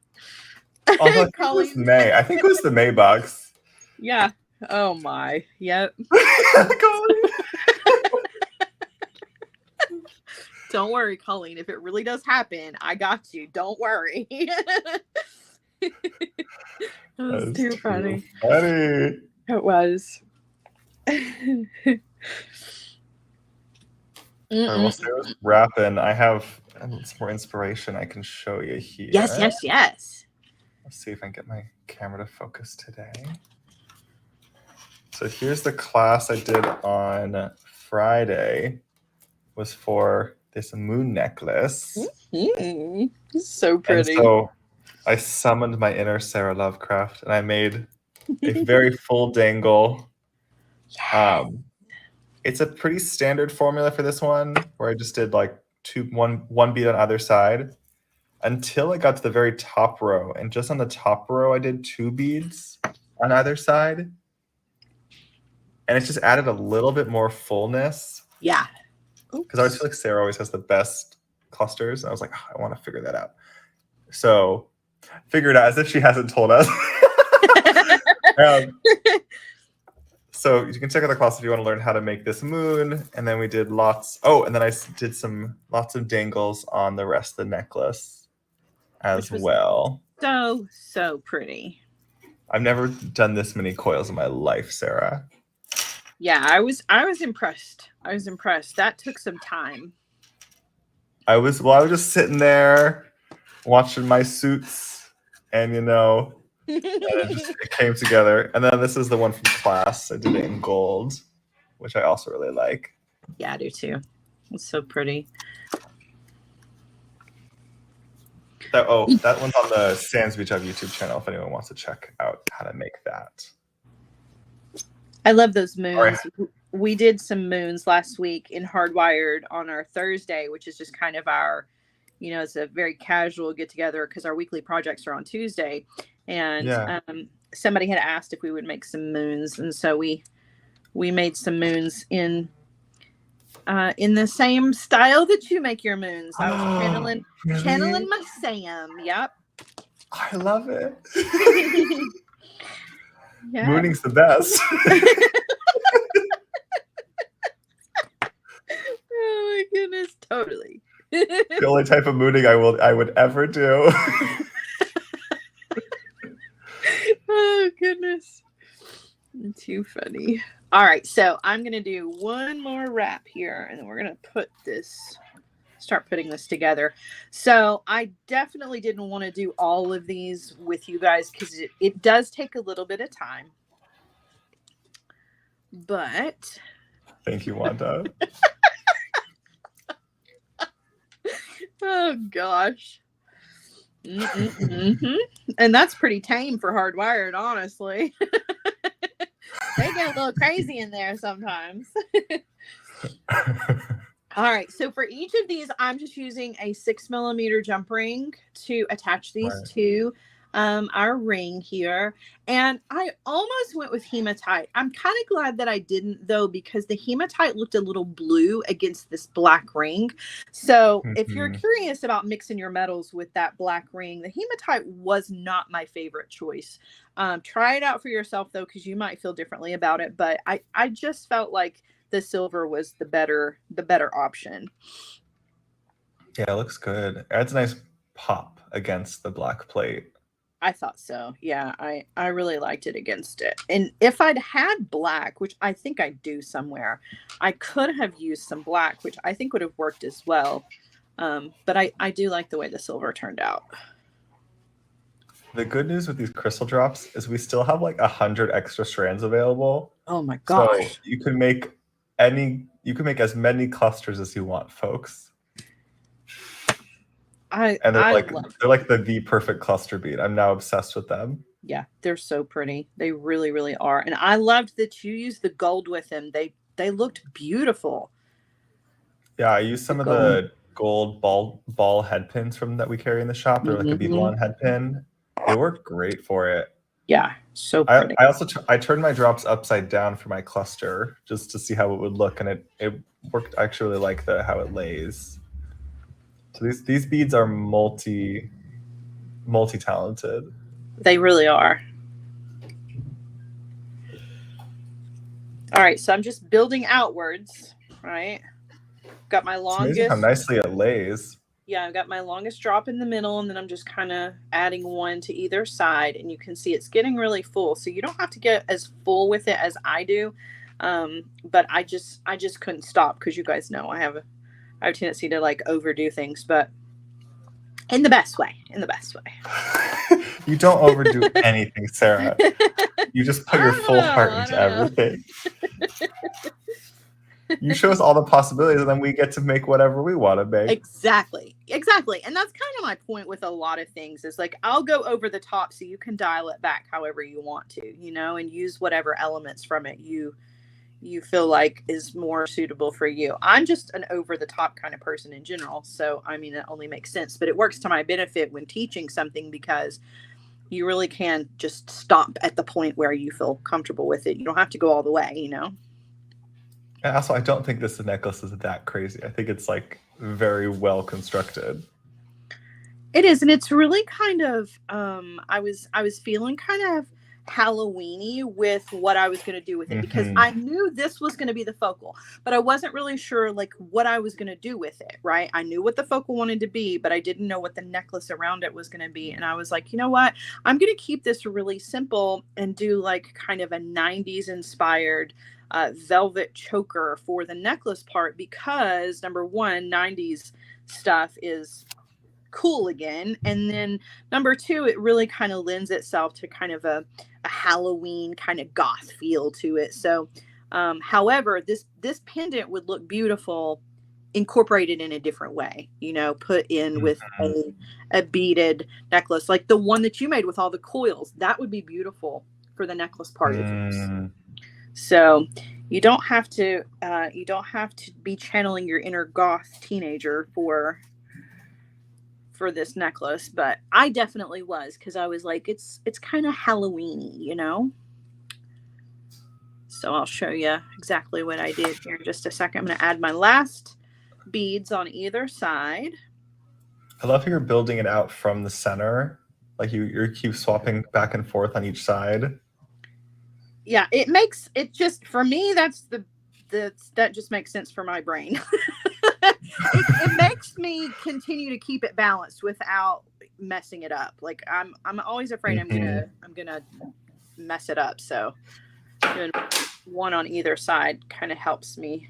Although it was May. I think it was the May box. Yeah. Oh my. Yep. Don't worry, Colleen. If it really does happen, I got you. Don't worry. It was too funny. It was. Well, Sarah's wrapping. I have some more inspiration I can show you here. Yes. Let's see if I can get my camera to focus today. So here's the class I did on Friday. Was for this moon necklace. Mm-hmm. So pretty. And so I summoned my inner Sara Lovecraft and I made a very full dangle. Yes. It's a pretty standard formula for this one where I just did like one bead on either side until I got to the very top row. And just on the top row, I did 2 beads on either side. And it just added a little bit more fullness. Yeah. Because I always feel like Sarah always has the best clusters. And I was like, oh, I want to figure that out. So figure it out as if she hasn't told us. So you can check out the class if you want to learn how to make this moon. And then we did lots. Oh, and then I did lots of dangles on the rest of the necklace as well. So pretty. I've never done this many coils in my life, Sarah. Yeah, I was impressed. That took some time. I was just sitting there watching my suits, and it came together. And then this is the one from class. I did it in gold, which I also really like. Yeah, I do too. It's so pretty. That one's on the Sans Beach YouTube channel if anyone wants to check out how to make that. I love those moons. Right. We did some moons last week in Hardwired on our Thursday, which is just kind of our, it's a very casual get together because our weekly projects are on Tuesday. And somebody had asked if we would make some moons. And so we made some moons in the same style that you make your moons. I was channeling my Sam. Yep. I love it. Yeah. Mooning's the best. Oh my goodness, totally. The only type of mooning I would ever do. Oh goodness. Too funny. All right, so I'm gonna do one more wrap here and then we're gonna start putting this together. So I definitely didn't want to do all of these with you guys because it does take a little bit of time. But thank you, Wanda. Oh gosh. And that's pretty tame for Hardwired, honestly. They get a little crazy in there sometimes. All right, so for each of these, I'm just using a 6mm jump ring to attach these to. our ring here. And I almost went with hematite. I'm kind of glad that I didn't, though, because the hematite looked a little blue against this black ring. So if you're Mhm. curious about mixing your metals with that black ring, the hematite was not my favorite choice. Try it out for yourself, though, because you might feel differently about it. But I just felt like the silver was the better option. Yeah, it looks good. It adds a nice pop against the black plate. I thought so. Yeah, I really liked it against it. And if I'd had black, which I think I do somewhere, I could have used some black, which I think would have worked as well. But I do like the way the silver turned out. The good news with these crystal drops is we still have like 100 extra strands available. Oh my So gosh. you can make as many clusters as you want, folks. And I love they're like the perfect cluster bead. I'm now obsessed with them. Yeah, they're so pretty. They really, really are. And I loved that you used the gold with them. They looked beautiful. Yeah, I used The some of gold. the gold ball head pins from that we carry in the shop. They're like a bead Hmm. one head pin. They work great for it. Yeah, so I, pretty. I also I turned my drops upside down for my cluster just to see how it would look, and it worked. I actually really like how it lays. So these beads are multi talented. They really are. All right, so I'm just building outwards, right? Got my It's amazing how longest, nicely it lays. yeah, I've got my longest drop in the middle, and then I'm just kind of adding one to either side, and you can see it's getting really full. So you don't have to get as full with it as I do. But I just couldn't stop because you guys know I have a tendency to like overdo things, but in the best way. In the best way. You don't overdo anything, Sarah. You just put your full heart I into don't know. everything. You show us all the possibilities, and then we get to make whatever we want to make. Exactly. And that's kind of my point with a lot of things is like I'll go over the top so you can dial it back however you want to, and use whatever elements from it you feel like is more suitable for you. I'm just an over the top kind of person in general, so I mean it only makes sense, but it works to my benefit when teaching something because you really can just stop at the point where you feel comfortable with it. You don't have to go all the way. And also, I don't think this necklace is that crazy. I think it's like very well constructed. It is, and it's really kind of I was feeling kind of Halloweeny with what I was going to do with it because Hmm. I knew this was going to be the focal, but I wasn't really sure like what I was going to do with it, right? I knew what the focal wanted to be, but I didn't know what the necklace around it was going to be. And I was like, you know what? I'm going to keep this really simple and do like kind of a 90s inspired velvet choker for the necklace part because number one, 90s stuff is cool again, and then number two, it really kind of lends itself to kind of a Halloween kind of goth feel to it. So however, this pendant would look beautiful incorporated in a different way, put in with a beaded necklace like the one that you made with all the coils. That would be beautiful for the necklace part of yours. Mm. So you don't have to be channeling your inner goth teenager for this necklace, but I definitely was because I was like, it's kind of Halloweeny. So I'll show you exactly what I did here in just a second. I'm going to add my last beads on either side. I love how you're building it out from the center. Like you keep swapping back and forth on each side. Yeah, it just for me that just makes sense for my brain. It makes me continue to keep it balanced without messing it up. Like I'm always afraid Mhm. I'm gonna mess it up. So doing one on either side kind of helps me.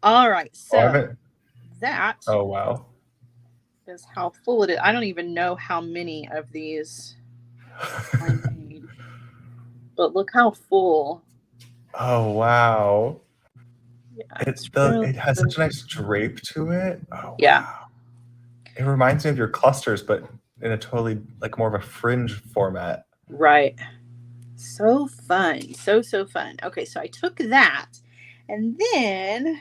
All right, Oh, I so haven't. that Oh, wow. is how full it is. I don't even know how many of these I made, but look how full. Oh, wow. Yeah, it's really, It has really, such a nice drape to it. Oh, yeah, wow. It reminds me of your clusters, but in a totally like more of a fringe format. right. So fun. So fun. Okay, so I took that and then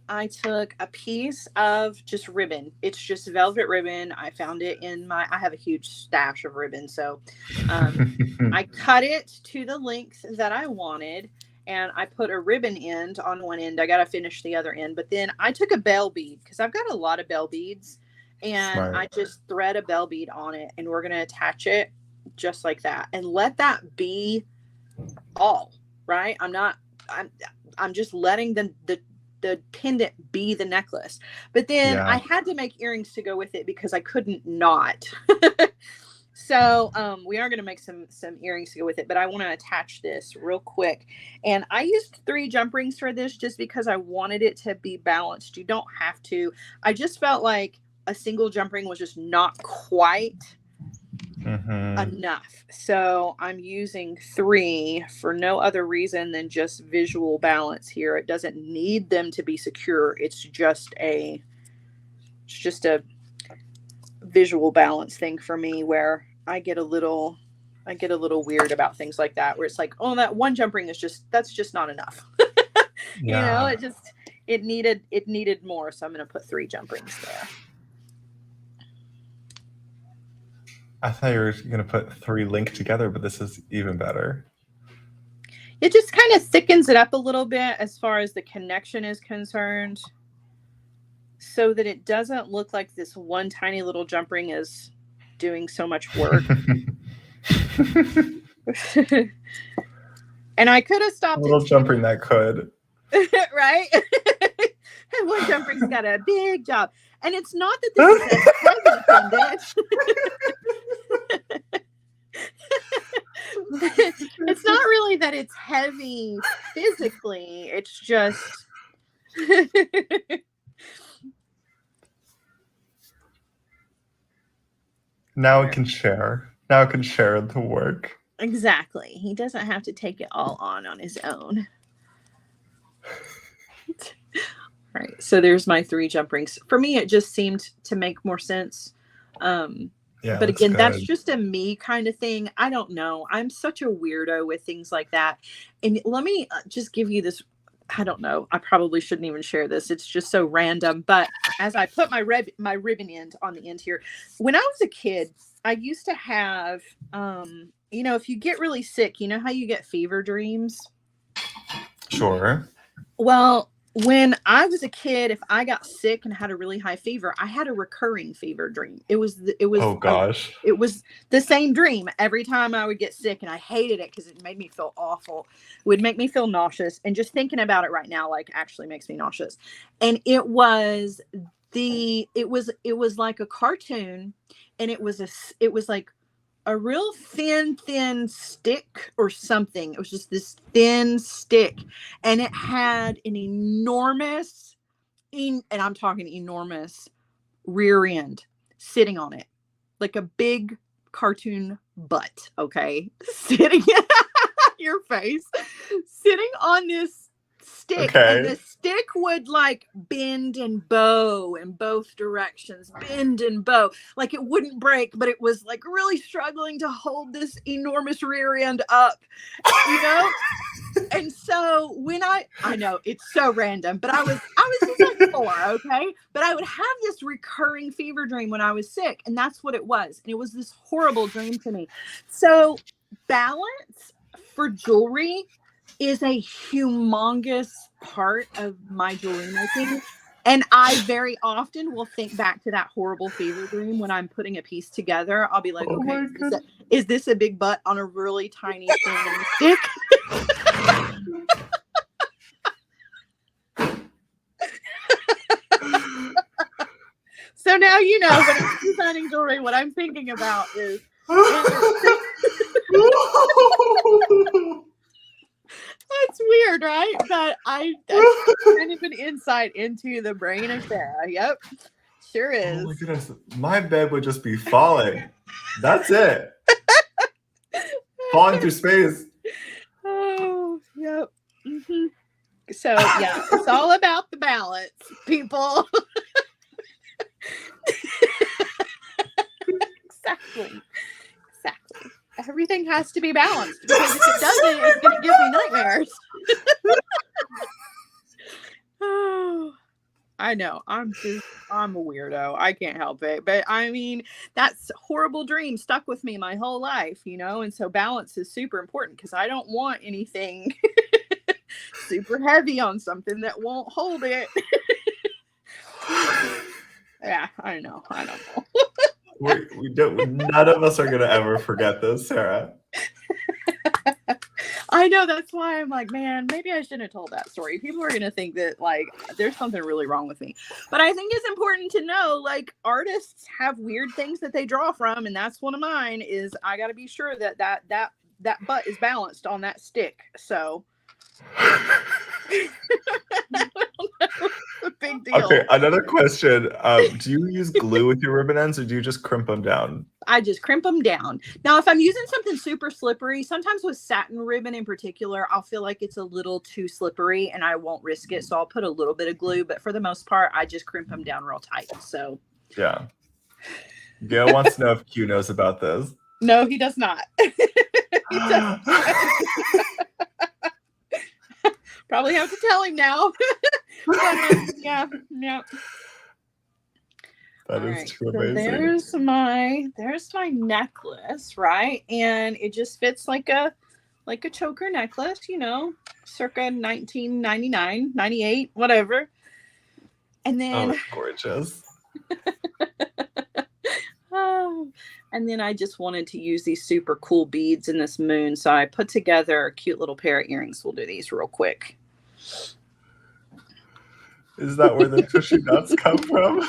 I took a piece of just ribbon. It's just velvet ribbon. I found it I have a huge stash of ribbon. So I cut it to the length that I wanted, and I put a ribbon end on one end. I got to finish the other end. But then I took a bell bead because I've got a lot of bell beads, and Smart. I just thread a bell bead on it, and we're going to attach it just like that and let that be all right. I'm just letting the pendant be the necklace. But then I had to make earrings to go with it because I couldn't not. So we are going to make some earrings to go with it, but I want to attach this real quick. And I used 3 jump rings for this just because I wanted it to be balanced. You don't have to. I just felt like a single jump ring was just not quite enough. So I'm using 3 for no other reason than just visual balance here. It doesn't need them to be secure. It's just a visual balance thing for me, where I get a little weird about things like that, where it's like, oh, that one jump ring that's just not enough. You know, it needed more. So I'm going to put 3 jump rings there. I thought you were going to put 3 linked together, but this is even better. It just kind of thickens it up a little bit as far as the connection is concerned, so that it doesn't look like this one tiny little jump ring is doing so much work. And I could have stopped. A little jump ring that could. Right? And one jump ring's got a big job. And it's not that this is a heavy pendant. It's not really that it's heavy physically. It's just Now it can share. Now it can share the work. Exactly. He doesn't have to take it all on his own. All right. So there's my 3 jump rings. For me, it just seemed to make more sense. But again, that's just a me kind of thing. I don't know. I'm such a weirdo with things like that. And let me just give you this. I don't know. I probably shouldn't even share this. It's just so random. But as I put my ribbon end on the end here, when I was a kid, I used to have, if you get really sick, you know how you get fever dreams? Sure. Well, when I was a kid, if I got sick and had a really high fever, I had a recurring fever dream. It was oh gosh. It was the same dream every time I would get sick, and I hated it because it made me feel awful. It would make me feel nauseous, and just thinking about it right now, like, actually makes me nauseous. And it was like a cartoon, and it was like a real thin stick or something. It was just this thin stick, and it had an enormous, and I'm talking enormous, rear end sitting on it, like a big cartoon butt. Okay, sitting your face, sitting on this stick, and the stick would like bend and bow in both directions, like it wouldn't break, but it was like really struggling to hold this enormous rear end up, And so when I know it's so random, but I was just like 4, okay, but I would have this recurring fever dream when I was sick, and that's what it was, and it was this horrible dream to me. So balance for jewelry is a humongous part of my jewelry making. And I very often will think back to that horrible fever dream when I'm putting a piece together. I'll be like, okay, is this a big butt on a really tiny thin stick? So now you know when I'm designing jewelry, what I'm thinking about is That's weird, right? But that's kind of an insight into the brain of Sarah. Yep, sure is. Oh my goodness, my bed would just be falling. That's it. Falling through space. Oh, yep. Mm-hmm. So yeah, it's all about the balance, people. Exactly. Everything has to be balanced, because if it doesn't, it's going to give me nightmares. Oh, I know. I'm a weirdo. I can't help it. But I mean, that's horrible dream stuck with me my whole life, you know? And so balance is super important because I don't want anything super heavy on something that won't hold it. Yeah, I know. I don't know. We don't. None of us are gonna ever forget this, Sarah. I know, that's why I'm like, man, maybe I shouldn't have told that story. People are gonna think that like there's something really wrong with me. But I think it's important to know like artists have weird things that they draw from, and that's one of mine. Is I got to be sure that that butt is balanced on that stick. So a big deal. Okay, another question. Do you use glue with your ribbon ends, or do you just crimp them down? I just crimp them down. Now, if I'm using something super slippery, sometimes with satin ribbon in particular, I'll feel like it's a little too slippery and I won't risk it. So I'll put a little bit of glue, but for the most part, I just crimp them down real tight. So yeah. Gail wants to know if Q knows about this. No, he does not. He does not. Probably have to tell him now. But, yeah. That is right, too so amazing. there's my necklace, right? And it just fits like a choker necklace, you know, circa 1999, 98, whatever. And then it's gorgeous. And then I just wanted to use these super cool beads in this moon, so I put together a cute little pair of earrings. We'll do these real quick. Is that where the tushy nuts come from?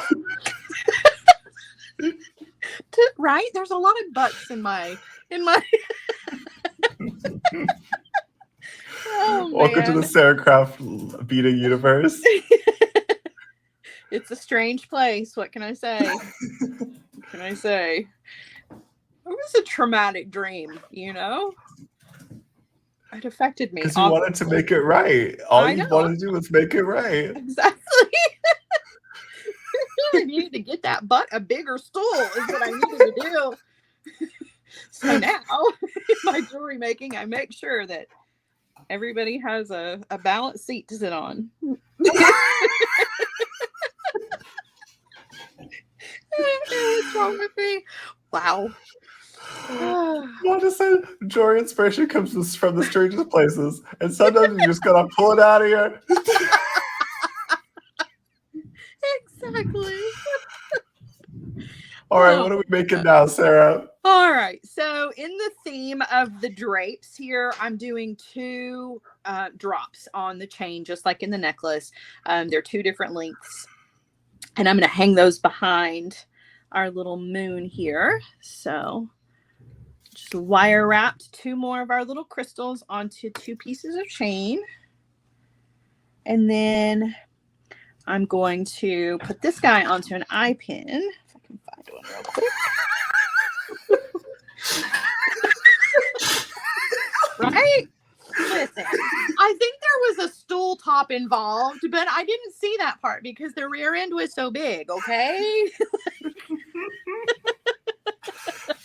Right? There's a lot of butts in my Oh, welcome to the Sara Craft beading universe. It's a strange place. What can I say? What can I say? It was a traumatic dream, you know? It affected me. Because you wanted to make it right. All you wanted to do was make it right. Exactly. I needed to get that butt a bigger stool is what I needed to do. So now, in my jewelry making, I make sure that everybody has a balanced seat to sit on. What's wrong with me? Wow. What is it? Jewelry inspiration comes from the strangest places, and sometimes you just gotta pull it out of here. Exactly. All right, what are we making now, Sarah? All right, so in the theme of the drapes here, I'm doing two drops on the chain, just like in the necklace. They're two different lengths, and I'm going to hang those behind our little moon here. So just wire wrapped two more of our little crystals onto two pieces of chain. And then I'm going to put this guy onto an eye pin. If I can find one real quick. Right? Listen, I think there was a stool top involved, but I didn't see that part because the rear end was so big, okay?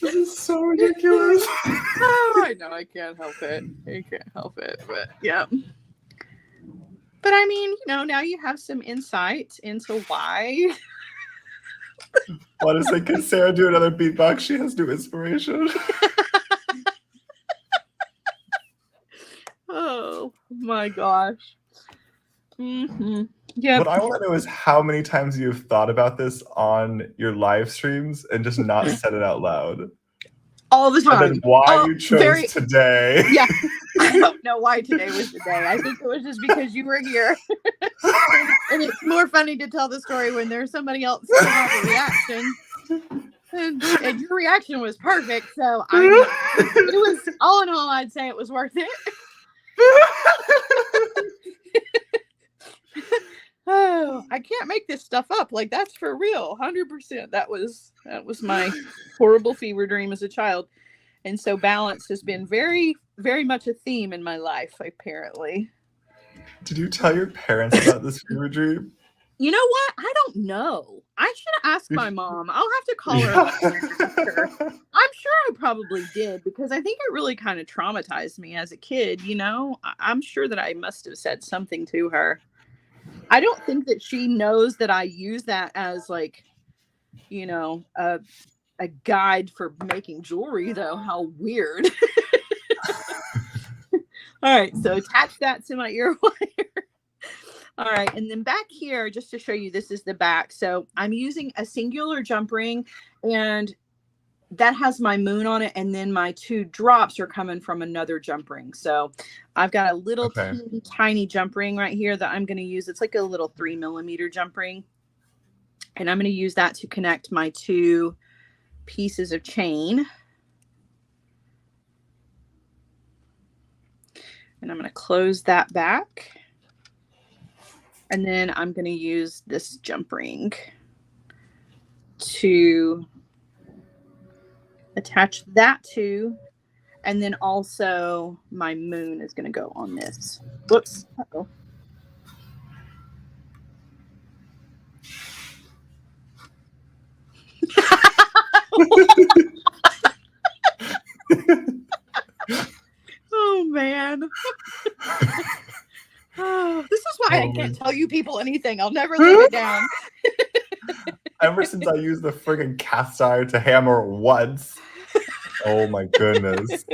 This is so ridiculous. Oh, I know, I can't help it. I can't help it, but yeah. But I mean, you know, now you have some insight into why. Why does can Sarah do another beatbox? She has new inspiration. Oh my gosh. Mm-hmm. Yeah. What I want to know is how many times you've thought about this on your live streams and just not said it out loud. All the time. And then why you chose today. Yeah. I don't know why today was the day. I think it was just because you were here. And it's more funny to tell the story when there's somebody else who has a reaction. And your reaction was perfect. So it was, all in all, I'd say it was worth it. Oh, I can't make this stuff up. Like, that's for real. 100%. That was my horrible fever dream as a child. And so balance has been very, very much a theme in my life, apparently. Did you tell your parents about this fever dream? You know what? I don't know. I should ask my mom. I'll have to call her. I'm sure I probably did, because I think it really kind of traumatized me as a kid, you know? I'm sure that I must have said something to her. I don't think that she knows that I use that as like, you know, a guide for making jewelry, though. How weird. All right, so attach that to my ear wire. All right, and then back here, just to show you, this is the back. So I'm using a singular jump ring, and that has my moon on it, and then my 2 drops are coming from another jump ring. So I've got a little teeny tiny jump ring right here that I'm going to use. It's like a little 3mm jump ring, and I'm going to use that to connect my 2 pieces of chain. And I'm going to close that back. And then I'm going to use this jump ring to attach that to, and then also my moon is going to go on this. Whoops. Uh-oh. Oh man. Oh, this is why I can't tell you people anything. I'll never live it down. Ever since I used the friggin' cast iron to hammer once. Oh my goodness.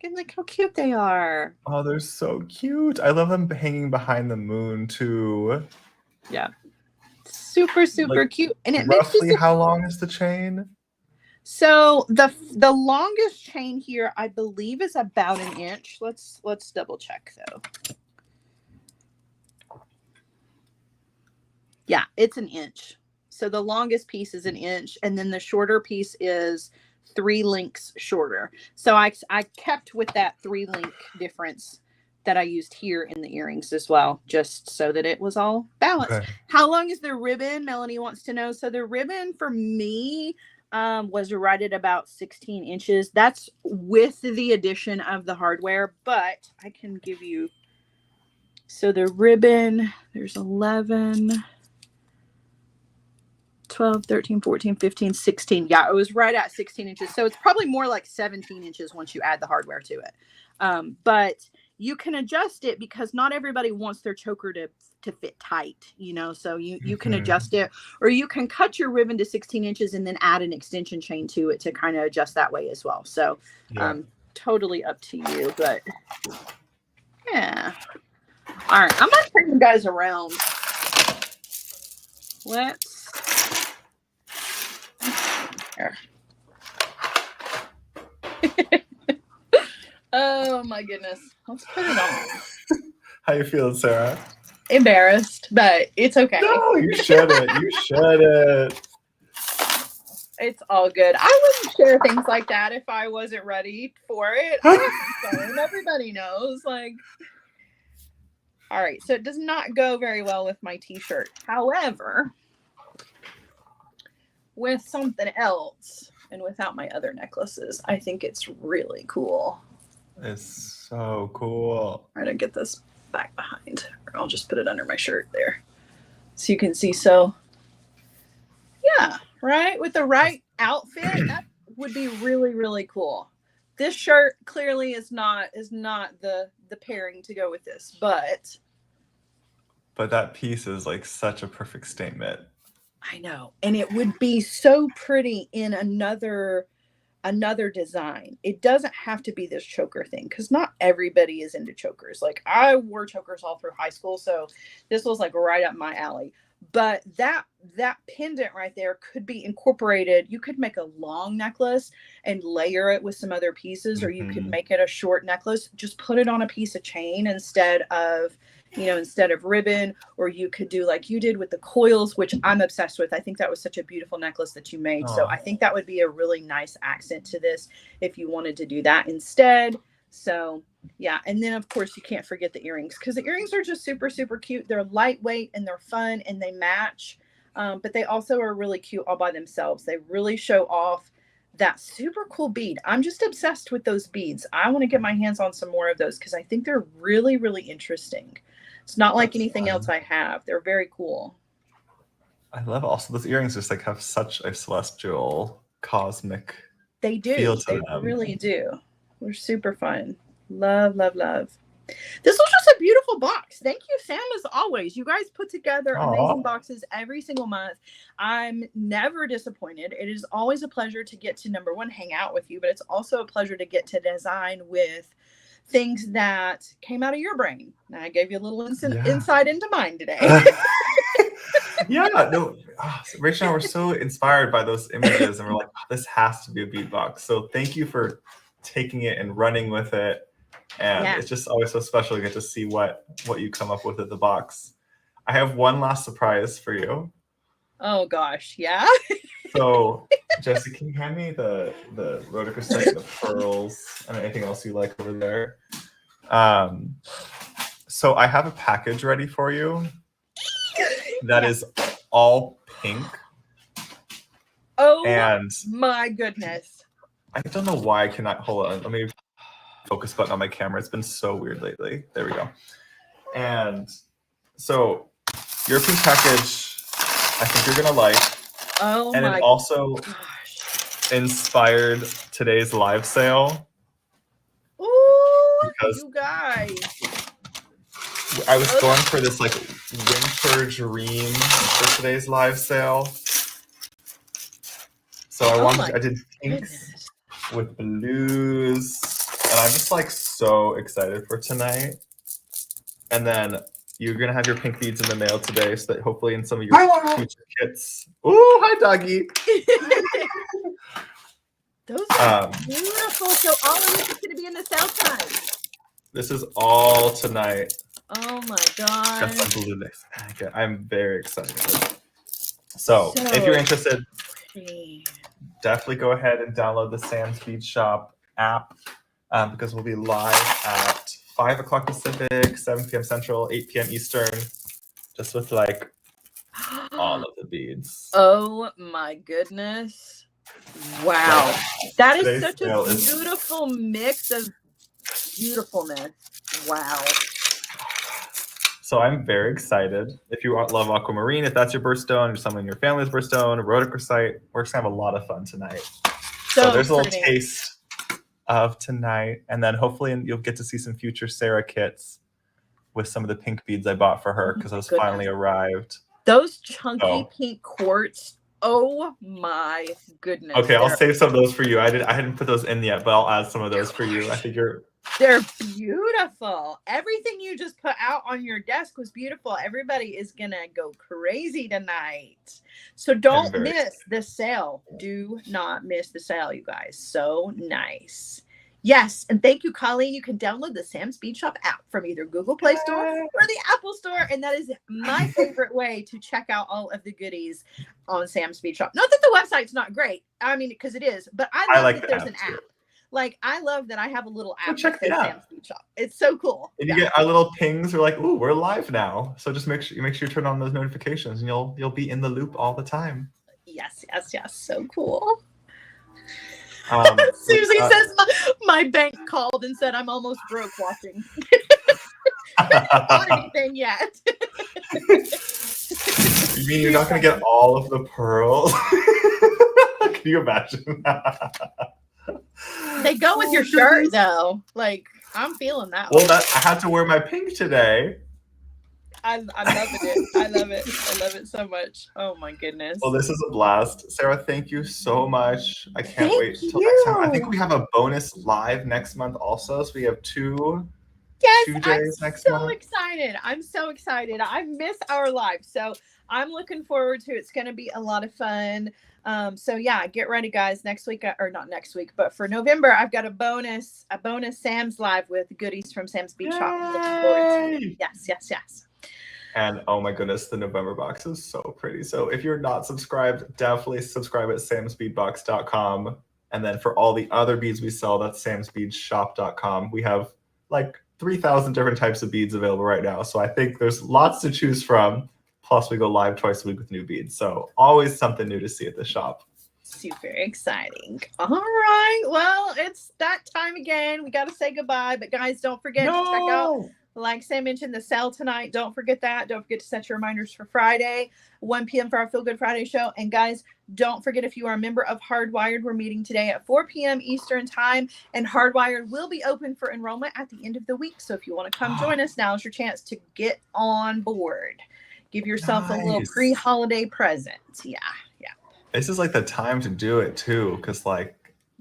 And look how cute they are. Oh, they're so cute. I love them hanging behind the moon too. Yeah. Super Like, cute. And it roughly makes how long is the chain? So the longest chain here, I believe, is about 1 inch. Let's double check though. Yeah, it's 1 inch. So the longest piece is 1 inch, and then the shorter piece is 3 links shorter. So I kept with that 3 link difference that I used here in the earrings as well, just so that it was all balanced. Okay. How long is the ribbon? Melanie wants to know. So the ribbon for me was right at about 16 inches. That's with the addition of the hardware, but I can give you. So the ribbon, there's 11, 12, 13, 14, 15, 16. Yeah, it was right at 16 inches. So it's probably more like 17 inches once you add the hardware to it. But you can adjust it because not everybody wants their choker to fit tight, you know, so you can adjust it, or you can cut your ribbon to 16 inches and then add an extension chain to it to kind of adjust that way as well. So totally up to you, but yeah. All right, I'm going to turn you guys around. Let's here. Oh my goodness. Let's put it on. How you feeling, Sarah? Embarrassed, but it's okay. No, you shouldn't. You shouldn't. It's all good. I wouldn't share things like that if I wasn't ready for it. Everybody knows. Like, all right. So it does not go very well with my t-shirt. However, with something else and without my other necklaces, I think it's really cool. It's so cool. I'm gonna get this back behind, or I'll just put it under my shirt there so you can see. So yeah, right, with the right outfit, that would be really, really cool. This shirt clearly is not the pairing to go with this, but that piece is like such a perfect statement. I know, and it would be so pretty in another design. It doesn't have to be this choker thing, because not everybody is into chokers. Like, I wore chokers all through high school, so this was like right up my alley. But that pendant right there could be incorporated. You could make a long necklace and layer it with some other pieces, or you could make it a short necklace. Just put it on a piece of chain instead of ribbon, or you could do like you did with the coils, which I'm obsessed with. I think that was such a beautiful necklace that you made. So I think that would be a really nice accent to this if you wanted to do that instead. So yeah. And then of course you can't forget the earrings, because the earrings are just super, super cute. They're lightweight and they're fun and they match. But they also are really cute all by themselves. They really show off that super cool bead. I'm just obsessed with those beads. I want to get my hands on some more of those because I think they're really, really interesting. It's not like anything else I have. They're very cool. I love also those earrings just like have such a celestial, cosmic They do. feel to They them. really do. They're super fun. Love, love, love. This was just a beautiful beautiful box. Thank you, Sam, as always. You guys put together amazing boxes every single month. I'm never disappointed. It is always a pleasure to get to, number one, hang out with you, but it's also a pleasure to get to design with things that came out of your brain. And I gave you a little insight into mine today. Yeah, no, Rachel and I were so inspired by those images, and we're like, this has to be a bead box. So thank you for taking it and running with it. And it's just always so special to get to see what you come up with at the box. I have one last surprise for you. Oh gosh, yeah. So, Jesse, can you hand me the rhodochrosite, the pearls, and anything else you like over there? So I have a package ready for you that is all pink. Oh, and my goodness. I don't know why I cannot hold on. Let me focus button on my camera. It's been so weird lately. There we go. And so your pink package, I think you're gonna like. Oh, and my it also gosh. inspired today's live sale. Ooh, because you guys. I was going for this like winter dream for today's live sale. So I did pinks with blues, and I'm just like so excited for tonight. And then you're gonna have your pink beads in the mail today, so that hopefully in some of your future kits. Ooh, hi doggy. Those are beautiful. So all of this is gonna be in the sale tonight. This is all tonight. Oh my god. I'm very excited. So if you're interested, definitely go ahead and download the Sam's Bead Shop app because we'll be live at 5 o'clock Pacific, 7 p.m. Central, 8 p.m. Eastern, just with like all of the beads. Oh my goodness. Wow. That is such a beautiful mix of beautifulness. Wow. So I'm very excited. If you love aquamarine, if that's your birthstone, or someone in your family's birthstone, rhodochrosite, we're just gonna have a lot of fun tonight. So there's a little taste of tonight, and then hopefully you'll get to see some future Sara kits with some of the pink beads I bought for her because those finally arrived. Those chunky pink quartz. Oh my goodness. Okay, I'll save some of those for you. I hadn't put those in yet, but I'll add some of those for you. I think they're beautiful. Everything you just put out on your desk was beautiful. Everybody is gonna go crazy tonight. So don't miss the sale. Do not miss the sale, you guys. So nice. Yes, and thank you, Colleen. You can download the Sam's Bead Shop app from either Google Play Store or the Apple Store, and that is my favorite way to check out all of the goodies on Sam's Bead Shop. Not that the website's not great. I mean, because it is, but I love that there's an app. Like, I love that I have a little app that says Sam's Bead Shop. It's so cool. And you get our little pings. We're like, ooh, we're live now. So just make sure you turn on those notifications, and you'll be in the loop all the time. Yes. So cool. Susie says my bank called and said I'm almost broke watching. I haven't bought anything yet. You mean you're not going to get all of the pearls? Can you imagine? They go with your shirt, though. Like, I'm feeling that. Well, I had to wear my pink today. I'm loving it. I love it. I love it so much. Oh my goodness. Well, this is a blast. Sara, thank you so much. I can't wait till next time. I think we have a bonus live next month also. So we have two days next month. I'm so excited. I miss our live. So I'm looking forward to it. It's going to be a lot of fun. So yeah, get ready, guys. Next week, or not next week, but for November, I've got a bonus Sam's live with goodies from Sam's Bead Shop. I'm looking forward to it. Yes. And oh my goodness, the November box is so pretty. So if you're not subscribed, definitely subscribe at samsbeadbox.com. And then for all the other beads we sell, that's samsbeadshop.com. We have like 3,000 different types of beads available right now. So I think there's lots to choose from. Plus we go live twice a week with new beads. So always something new to see at the shop. Super exciting. All right. Well, it's that time again. We got to say goodbye. But guys, don't forget to check out Like Sam mentioned, the sale tonight. Don't forget that. Don't forget to set your reminders for Friday, 1 p.m. for our Feel Good Friday show. And guys, don't forget, if you are a member of Hardwired, we're meeting today at 4 p.m. Eastern time. And Hardwired will be open for enrollment at the end of the week. So if you want to come join us, now's your chance to get on board. Give yourself a little pre-holiday present. Yeah. This is like the time to do it too, because like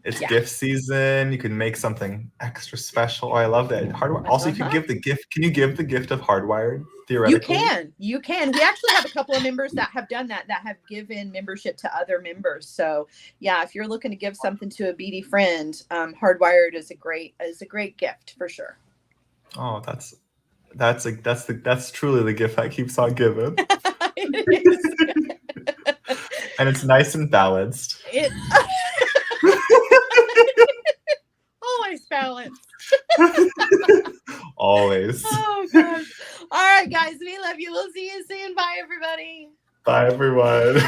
it's gift season. You can make something extra special. I love that. Hardwired. Also, you can give the gift. Can you give the gift of Hardwired theoretically? You can. We actually have a couple of members that have done that have given membership to other members. So yeah, if you're looking to give something to a beady friend, Hardwired is a great gift for sure. Oh, that's truly the gift that keeps on giving. It is. And it's nice and balanced. Always balanced. Always. Oh gosh. All right, guys. We love you. We'll see you soon. Bye, everybody. Bye, everyone.